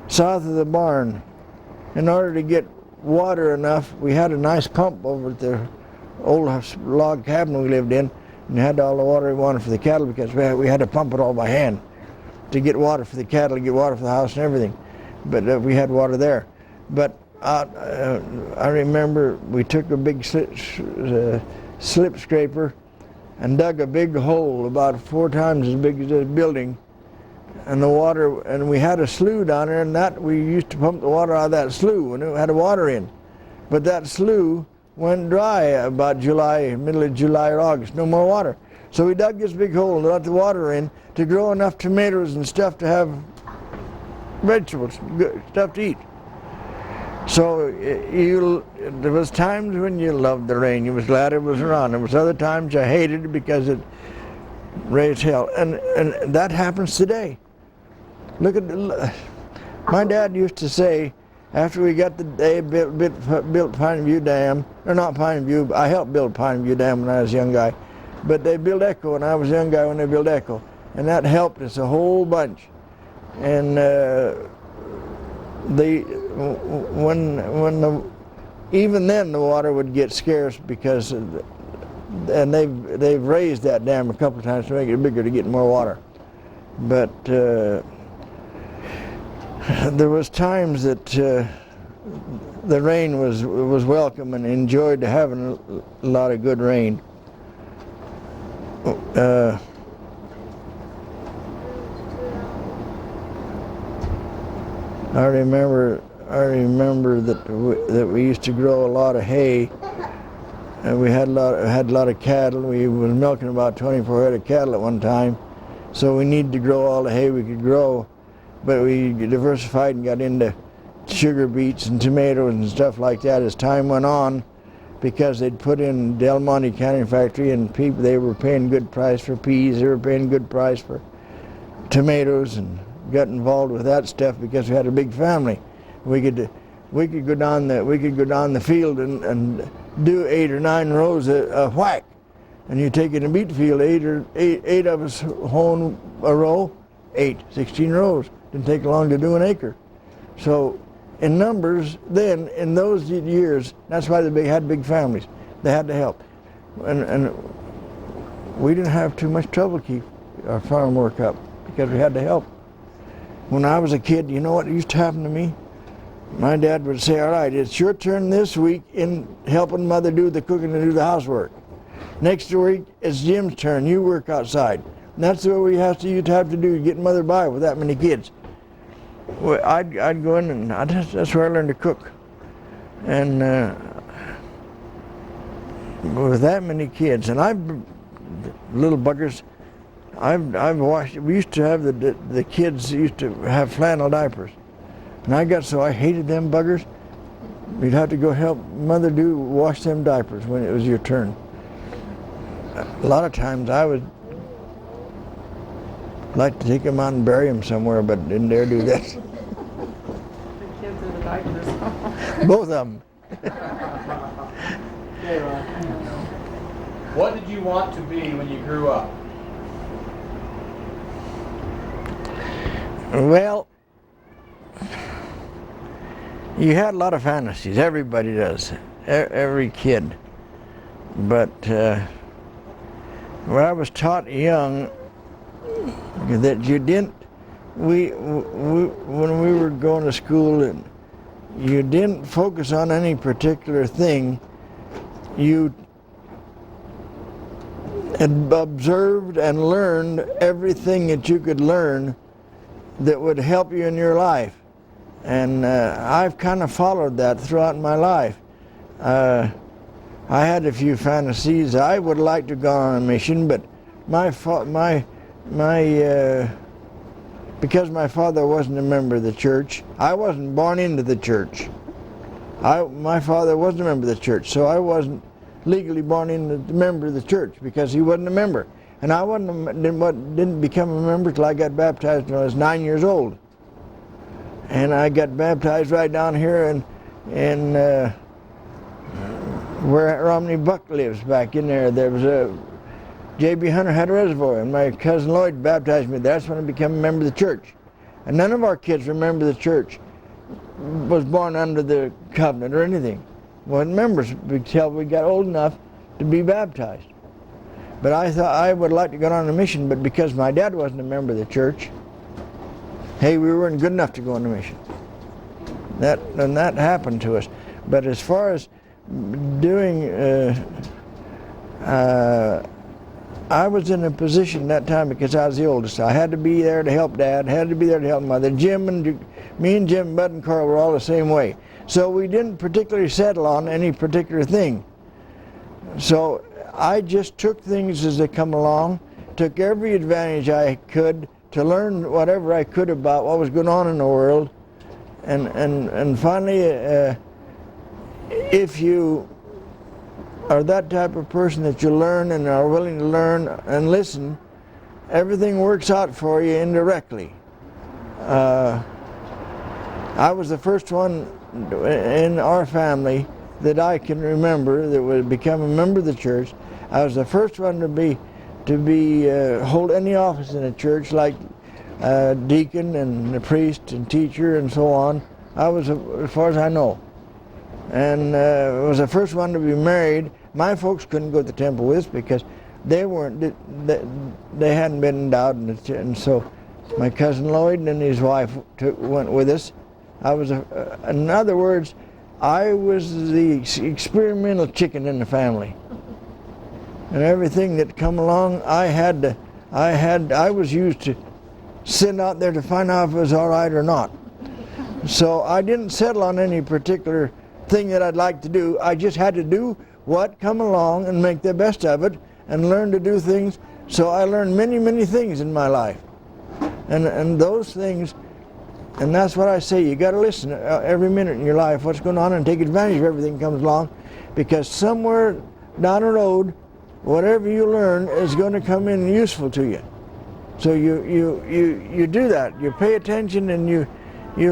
south of the barn, in order to get water enough, we had a nice pump over at the old log cabin we lived in, and had all the water we wanted for the cattle, because we had to pump it all by hand to get water for the cattle, to get water for the house and everything. But we had water there. But I remember we took a big slip scraper and dug a big hole about 4 times as big as this building, and the water, and we had a slough down there, and that we used to pump the water out of that slough when it had water in. But that slough went dry about July, middle of July or August, no more water. So we dug this big hole and let the water in to grow enough tomatoes and stuff to have vegetables, stuff to eat. So there was times when you loved the rain, you was glad it was around. There was other times you hated it because it raised hell, and that happens today. Look at my dad used to say, after we got they built Pine View Dam, or not Pine View, I helped build Pine View Dam when I was a young guy, but they built Echo, and I was a young guy when they built Echo, and that helped us a whole bunch. And even then the water would get scarce because, and they've raised that dam a couple of times to make it bigger to get more water, but there was times that the rain was welcome and enjoyed having a lot of good rain. I remember that we used to grow a lot of hay, and we had a lot of cattle. We was milking about 24 head of cattle at one time, so we needed to grow all the hay we could grow. But we diversified and got into sugar beets and tomatoes and stuff like that as time went on, because they'd put in Del Monte Canning Factory, and people, they were paying good price for peas, they were paying good price for tomatoes, and got involved with that stuff because we had a big family. We could go down the field and do 8 or 9 rows a whack, and you take in a beet field, eight of us hoeing a row, 16 rows. Didn't take long to do an acre. So in numbers then, in those years, that's why they had big families. They had to help. And we didn't have too much trouble to keep our farm work up because we had to help. When I was a kid, you know what used to happen to me? My dad would say, all right, it's your turn this week in helping Mother do the cooking and do the housework. Next week, it's Jim's turn, you work outside. And that's what we you'd have to do to get Mother by with that many kids. Well, I'd go in, and that's where I learned to cook. And with that many kids, and little buggers, I've washed. We used to have the kids used to have flannel diapers, and I got so I hated them buggers. We'd have to go help Mother wash them diapers when it was your turn. A lot of times I would like to take them out and bury them somewhere, but didn't dare do that.
The kids are the diapers.
Both of them.
Okay, Ron. What did you want to be when you grew up?
Well, you had a lot of fantasies. Everybody does. Every kid. But when I was taught young that you didn't, when we were going to school, and you didn't focus on any particular thing. You observed and learned everything that you could learn that would help you in your life. And I've kind of followed that throughout my life. I had a few fantasies. I would like to go on a mission, but because my father wasn't a member of the church, I wasn't born into the church. My father wasn't a member of the church, so I wasn't legally born into the member of the church because he wasn't a member. And I didn't become a member till I got baptized when I was 9 years old. And I got baptized right down here in where Romney Buck lives, back in there. There was a J.B. Hunter had a reservoir, and my cousin Lloyd baptized me. That's when I became a member of the church. And none of our kids were members of the church, was born under the covenant or anything. Wasn't members until we got old enough to be baptized. But I thought I would like to go on a mission, but because my dad wasn't a member of the church, hey, we weren't good enough to go on a mission. That happened to us. But as far as doing I was in a position that time because I was the oldest. I had to be there to help Dad, had to be there to help Mother. Me and Jim, Bud and Carl were all the same way. So we didn't particularly settle on any particular thing. So I just took things as they come along, took every advantage I could to learn whatever I could about what was going on in the world. And finally, if you are that type of person that you learn and are willing to learn and listen, everything works out for you indirectly. I was the first one in our family that I can remember that would become a member of the church. I was the first one to hold any office in a church, like deacon and a priest and teacher and so on. I was, as far as I know, and was the first one to be married. My folks couldn't go to the temple with us because they hadn't been endowed, and so my cousin Lloyd and his wife went with us. I was, in other words, I was the experimental chicken in the family, and everything that come along, I was used to sit out there to find out if it was all right or not. So I didn't settle on any particular thing that I'd like to do. I just had to do what come along and make the best of it and learn to do things. So I learned many, many things in my life. And those things, and that's what I say, you got to listen every minute in your life what's going on and take advantage of everything that comes along, because somewhere down the road, whatever you learn is going to come in useful to you. So you do that. You pay attention and you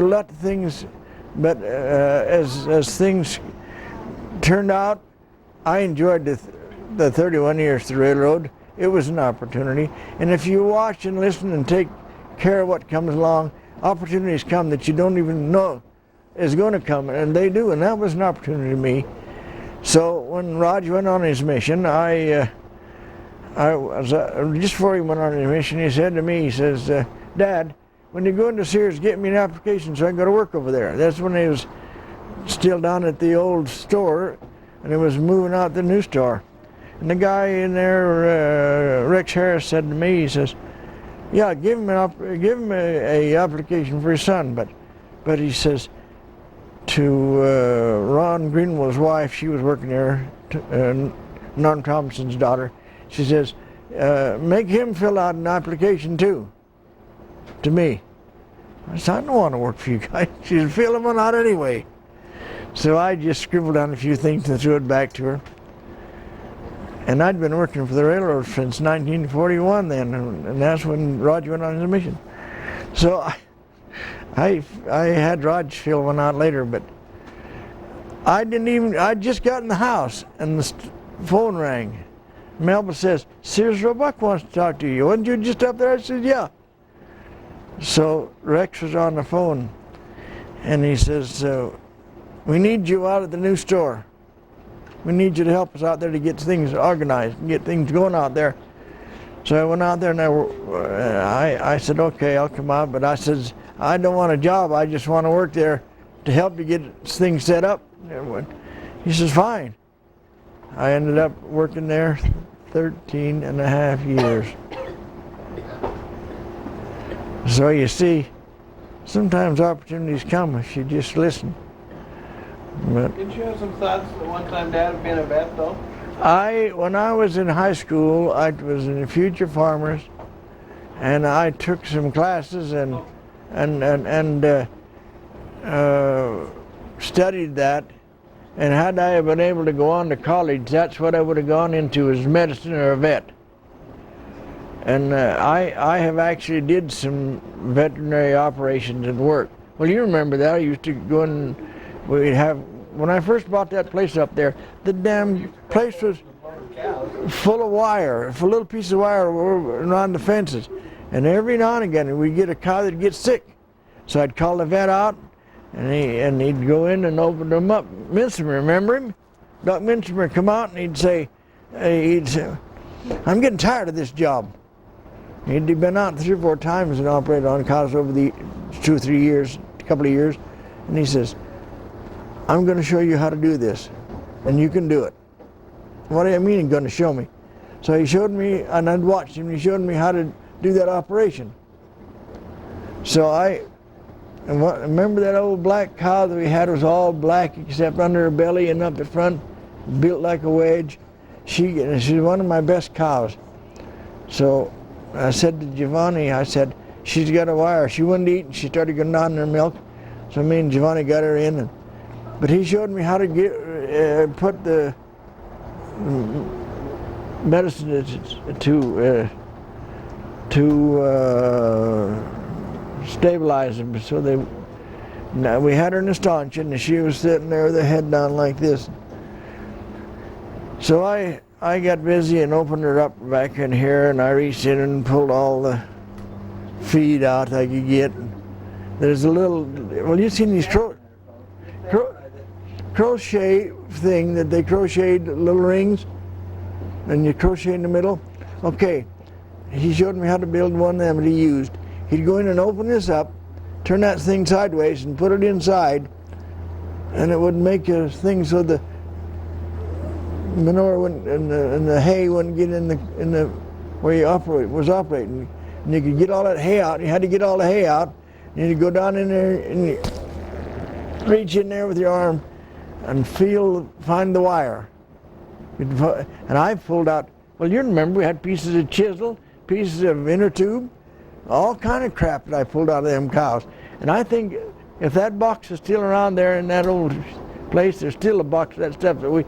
let things, but as things turned out, I enjoyed the 31 years to the railroad. It was an opportunity. And if you watch and listen and take care of what comes along, opportunities come that you don't even know is going to come, and they do, and that was an opportunity to me. So when Roger went on his mission, I was, just before he went on his mission, he said to me, he says, Dad, when you go into Sears, get me an application so I can go to work over there. That's when he was still down at the old store, and he was moving out the new store. And the guy in there, Rex Harris, said to me, he says, yeah, give him a application for his son, but he says to Ron Greenwell's wife, she was working there, Norm Thompson's daughter, she says, make him fill out an application too, to me. I said, I don't want to work for you guys. She said, fill them out anyway. So I just scribbled down a few things and threw it back to her. And I'd been working for the railroad since 1941 then, and that's when Roger went on his mission. So I had Roger fill one out later, but I just got in the house and the phone rang. Melba says, Sears Roebuck wants to talk to you. Wasn't you just up there? I said, yeah. So Rex was on the phone, and he says, we need you out at the new store. We need you to help us out there to get things organized and get things going out there. So I went out there and I said, okay, I'll come out. But I said, I don't want a job. I just want to work there to help you get things set up. He says, fine. I ended up working there 13 and a half years. So you see, sometimes opportunities come if you just listen. But
didn't you have some thoughts at one time, Dad, of being a vet, though?
When I was in high school, I was in the Future Farmers, and I took some classes and studied that. And had I been able to go on to college, that's what I would have gone into, as medicine or a vet. And I have actually did some veterinary operations and work. Well, you remember that. I used to go and we'd have, when I first bought that place up there, the damn place was full of wire, a little piece of wire around the fences. And every now and again we'd get a cow that'd get sick. So I'd call the vet out, and he'd go in and open them up. Mincemer, remember him? Doc Mincemer would come out and he'd say, I'm getting tired of this job. He'd been out 3 or 4 times and operated on cows over the 2 or 3 years, a couple of years, and he says, I'm going to show you how to do this, and you can do it. What do you mean you're going to show me? So he showed me, and I'd watched him, he showed me how to do that operation. So remember that old black cow that we had was all black except under her belly and up at front, built like a wedge. She's one of my best cows. So I said to Giovanni, I said, she's got a wire. She wouldn't eat, and she started going down in her milk. So me and Giovanni got her in. But he showed me how to put the medicine to stabilize them. So we had her in a stanchion, and she was sitting there with her head down like this. So I got busy and opened her up back in here, and I reached in and pulled all the feed out I could get. There's a little, well, you seen these crochet thing that they crocheted little rings, and you crochet in the middle. Okay, he showed me how to build one of them that he used. He'd go in and open this up, turn that thing sideways and put it inside, and it would make a thing so the manure wouldn't, and the hay wouldn't get in the where you was operating. And you could get all that hay out. You had to get all the hay out, and you'd go down in there and you reach in there with your arm and find the wire. And I pulled out, well, you remember we had pieces of chisel, pieces of inner tube, all kind of crap that I pulled out of them cows. And I think if that box is still around there in that old place, there's still a box of that stuff that we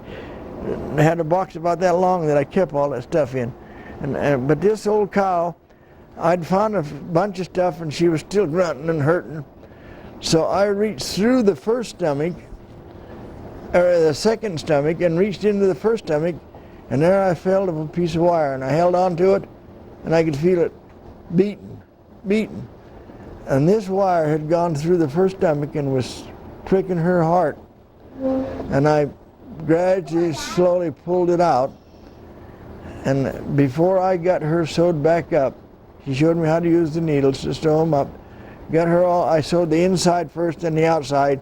had a box about that long that I kept all that stuff in. But this old cow, I'd found a bunch of stuff and she was still grunting and hurting. So I reached through the first stomach, or the second stomach, and reached into the first stomach, and there I felt of a piece of wire, and I held on to it, and I could feel it beating. And this wire had gone through the first stomach and was pricking her heart. And I gradually, slowly pulled it out. And before I got her sewed back up, he showed me how to use the needles to sew them up. Got her all, I sewed the inside first and the outside.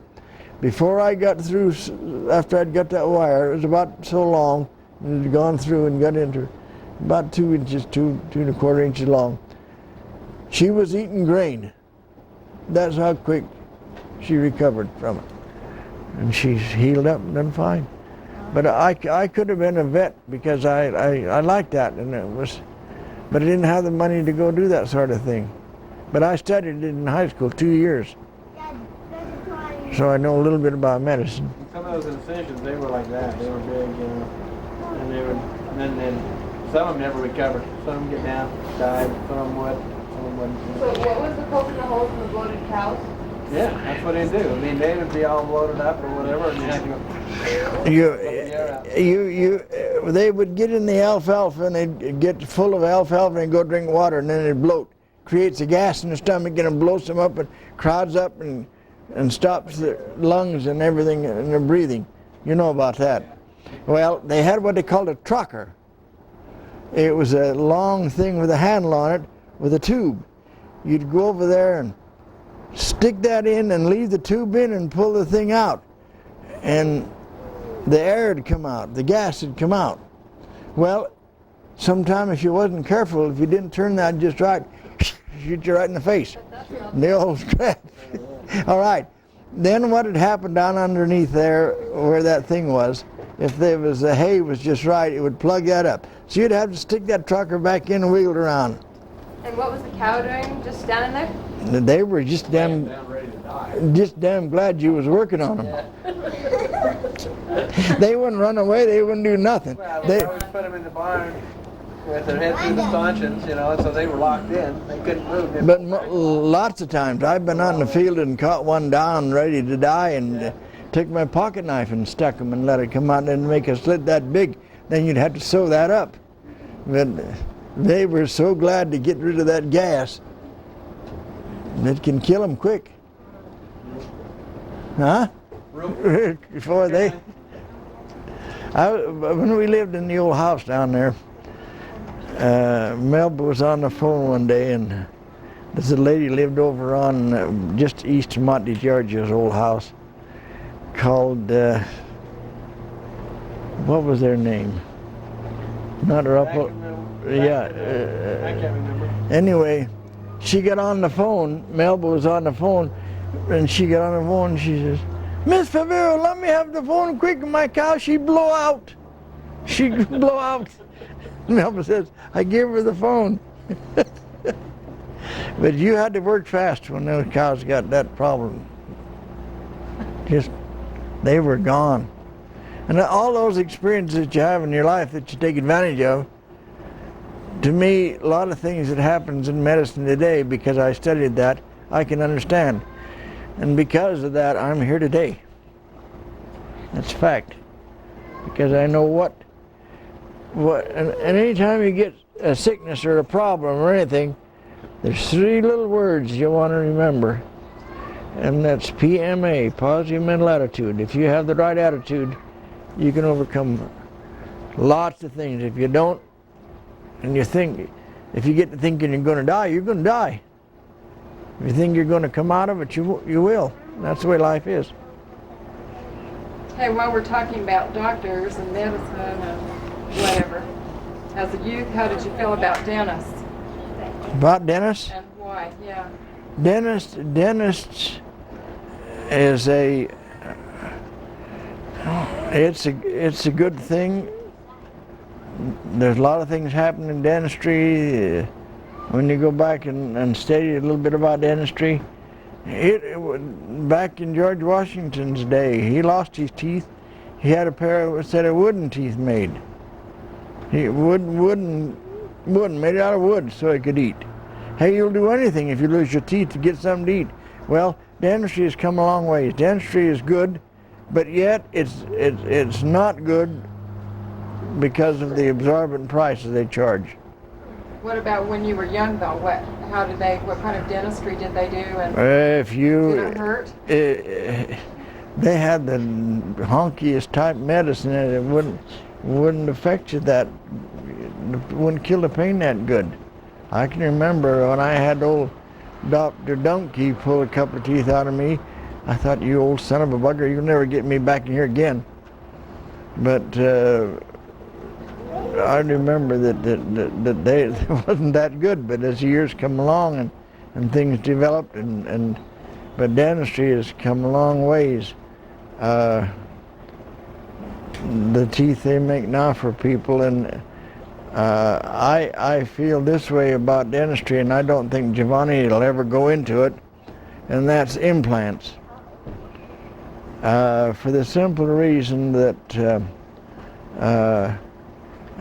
Before I got through, after I'd got that wire, it was about so long, and it had gone through and got into her, about 2 inches, 2.25 inches long. She was eating grain. That's how quick she recovered from it. And she's healed up and done fine. But I could have been a vet because I liked that, and but I didn't have the money to go do that sort of thing. But I studied it in high school 2 years. So I know a little bit about medicine.
Some of those incisions, they were like that. They were big, and then some of them never recovered. Some of them get down, died, some of them would, some of them wouldn't.
So what was the poking the holes in the bloated cows?
Yeah, that's what they do. I mean, they would be all bloated up or whatever, and you have to go.
They would get in the alfalfa and they'd get full of alfalfa and go drink water, and then they'd bloat. Creates a gas in the stomach and it bloats them up and crowds up and stops the lungs and everything and their breathing. You know about that. Well, they had what they called a trucker. It was a long thing with a handle on it with a tube. You'd go over there and stick that in and leave the tube in and pull the thing out. And the air would come out, the gas would come out. Well, sometime if you wasn't careful, if you didn't turn that just right, shoot you right in the face. The old crap. All right. Then what had happened down underneath there where that thing was, if there was the hay was just right, it would plug that up. So you'd have to stick that trucker back in and wheel it around.
And what was the cow doing? Just standing there?
They were just damn glad you was working on them. They wouldn't run away, they wouldn't do nothing.
Well, they always put them in the barn with their head through the stanchions, so they were locked in. They couldn't move.
But lots of times I've been out in the field and caught one down ready to die and took my pocket knife and stuck him and let it come out and make a slit that big. Then you'd have to sew that up. But they were so glad to get rid of that gas. It can kill them quick. Huh? Before when we lived in the old house down there, Melba was on the phone one day, and there's a lady lived over on just east of Monty, Georgia's old house, called what was their name? Not
Back
Ruffalo.
in the-
Yeah.
back in the- I can't remember.
Anyway, she got on the phone. Melba was on the phone, and she got on the phone. And she says, "Miss Favero, let me have the phone quick. My cow, she blow out. She blow out." Melba says, "I gave her the phone." But you had to work fast when those cows got that problem. Just, they were gone. And all those experiences that you have in your life that you take advantage of, to me, a lot of things that happens in medicine today, because I studied that, I can understand. And because of that, I'm here today. That's a fact. Because I know and anytime you get a sickness or a problem or anything, there's 3 little words you want to remember. And that's PMA, positive mental attitude. If you have the right attitude, you can overcome lots of things. If you don't, and you think, if you get to thinking you're going to die, you're going to die. If you think you're going to come out of it, you will. That's the way life is.
Hey, while we're talking about doctors and medicine and whatever, as a youth, how did you feel about dentists?
About dentists?
And why? Yeah.
Dentists is it's a good thing. There's a lot of things happen in dentistry. When you go back and study a little bit about dentistry, back in George Washington's day, he lost his teeth. He had a set of wooden teeth made. Wooden made out of wood so he could eat. Hey, you'll do anything if you lose your teeth to get something to eat. Well, dentistry has come a long ways. Dentistry is good, but yet it's not good because of the exorbitant prices they charge.
What about when you were young, though? What kind of dentistry did they do? And
If you,
did it hurt?
They had the honkiest type medicine, and it wouldn't affect you wouldn't kill the pain that good. I can remember when I had old Dr. Dunkey pull a couple of teeth out of me, I thought, you old son of a bugger, you'll never get me back in here again. But I remember that they it wasn't that good, but as the years come along and things developed, but dentistry has come a long ways. The teeth they make now for people, and I feel this way about dentistry, and I don't think Giovanni will ever go into it, and that's implants. For the simple reason that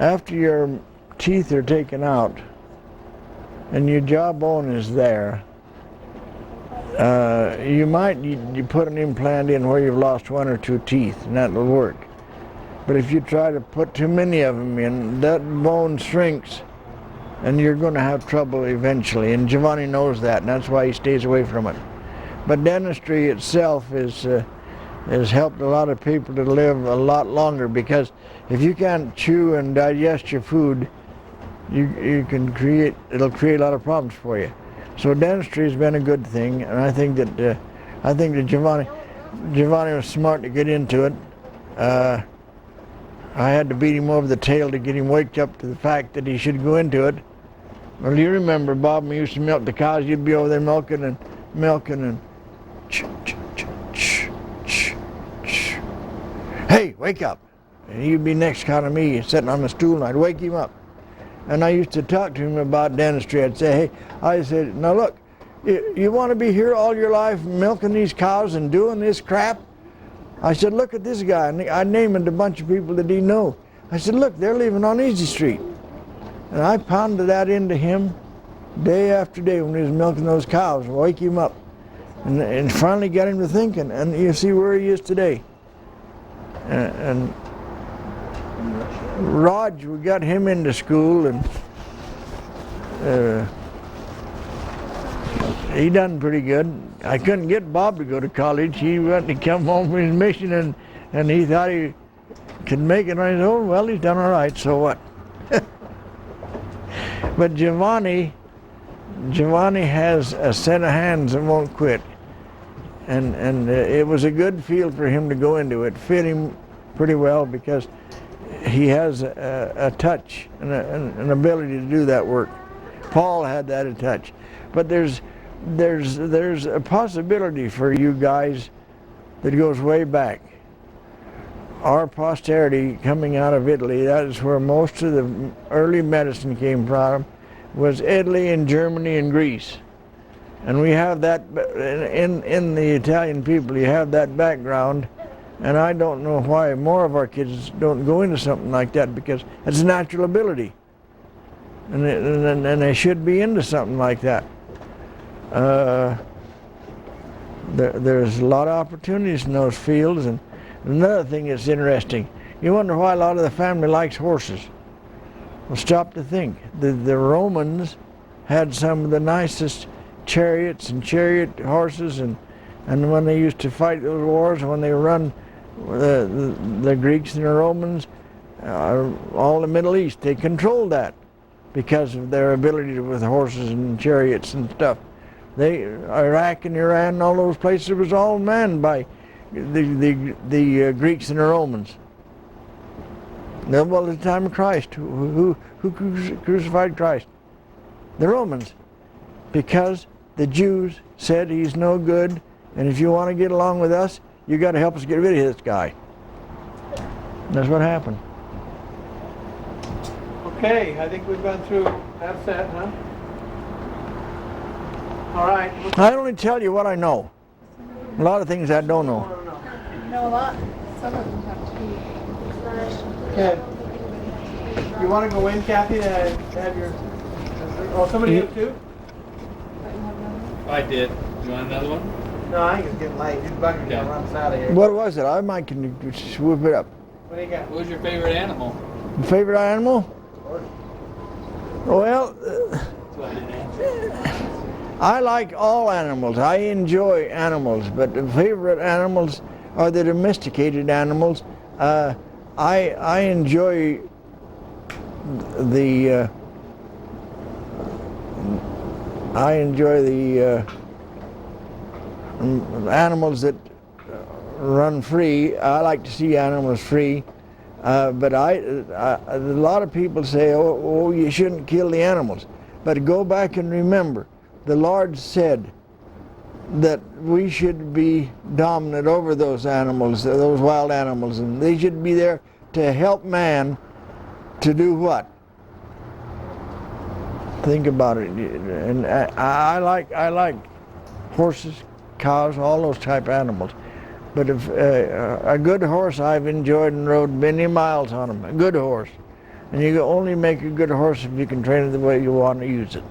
after your teeth are taken out and your jawbone is there, you put an implant in where you've lost 1 or 2 teeth, and that will work. But if you try to put too many of them in, that bone shrinks, and you're going to have trouble eventually. And Giovanni knows that, and that's why he stays away from it. But dentistry itself has helped a lot of people to live a lot longer, because if you can't chew and digest your food, it'll create a lot of problems for you. So dentistry has been a good thing, and I think that Giovanni was smart to get into it. I had to beat him over the tail to get him waked up to the fact that he should go into it. Well, you remember, Bob, we used to milk the cows. You'd be over there milking and hey, wake up. And he'd be next kind of me, sitting on the stool, and I'd wake him up. And I used to talk to him about dentistry. I'd say, hey, I said, now look, you want to be here all your life milking these cows and doing this crap? I said, look at this guy. And I named a bunch of people that he knew. I said, look, they're living on Easy Street. And I pounded that into him day after day when he was milking those cows, wake him up. And finally got him to thinking. And you see where he is today. And Raj, we got him into school, and he done pretty good. I couldn't get Bob to go to college. He went to come home from his mission, and he thought he could make it on his own. Well, he's done all right, so what? But Giovanni has a set of hands that won't quit. And it was a good field for him to go into. It fit him pretty well, because he has a touch and an ability to do that work. Paul had that touch, but there's a possibility for you guys that goes way back. Our posterity coming out of Italy, that is where most of the early medicine came from, was Italy and Germany and Greece. And we have that in the Italian people, you have that background, and I don't know why more of our kids don't go into something like that, because it's a natural ability. And they should be into something like that. There's a lot of opportunities in those fields. And another thing that's interesting, you wonder why a lot of the family likes horses. Well, stop to think. The Romans had some of the nicest chariots and chariot horses, and when they used to fight those wars, when they run the Greeks and the Romans, all the Middle East, they controlled that because of their ability with horses and chariots and stuff. Iraq and Iran and all those places was all manned by the Greeks and the Romans. Well, at the time of Christ, who crucified Christ? The Romans, because the Jews said he's no good, and if you want to get along with us, you got to help us get rid of this guy. And that's what happened.
Okay, I think we've gone through that set, huh? All right.
I only tell you what I know. A lot of things I don't know.
You know a lot. Some of them have to be.
Okay. You want to go in, Kathy, to have your... Oh, somebody have two?
I did. You want another one?
No, I think it's getting late. These buggers gonna run us out of here.
What was it? I might can swoop it up.
What do you got?
What was your favorite animal?
Favorite animal? Well, I like all animals. I enjoy animals, but the favorite animals are the domesticated animals. I enjoy the animals that run free. I like to see animals free, but a lot of people say, oh, you shouldn't kill the animals. But go back and remember, the Lord said that we should be dominant over those animals, those wild animals, and they should be there to help man to do what? Think about it. And I like horses, cows, all those type of animals. But if a good horse, I've enjoyed and rode many miles on them. A good horse, and you can only make a good horse if you can train it the way you want to use it.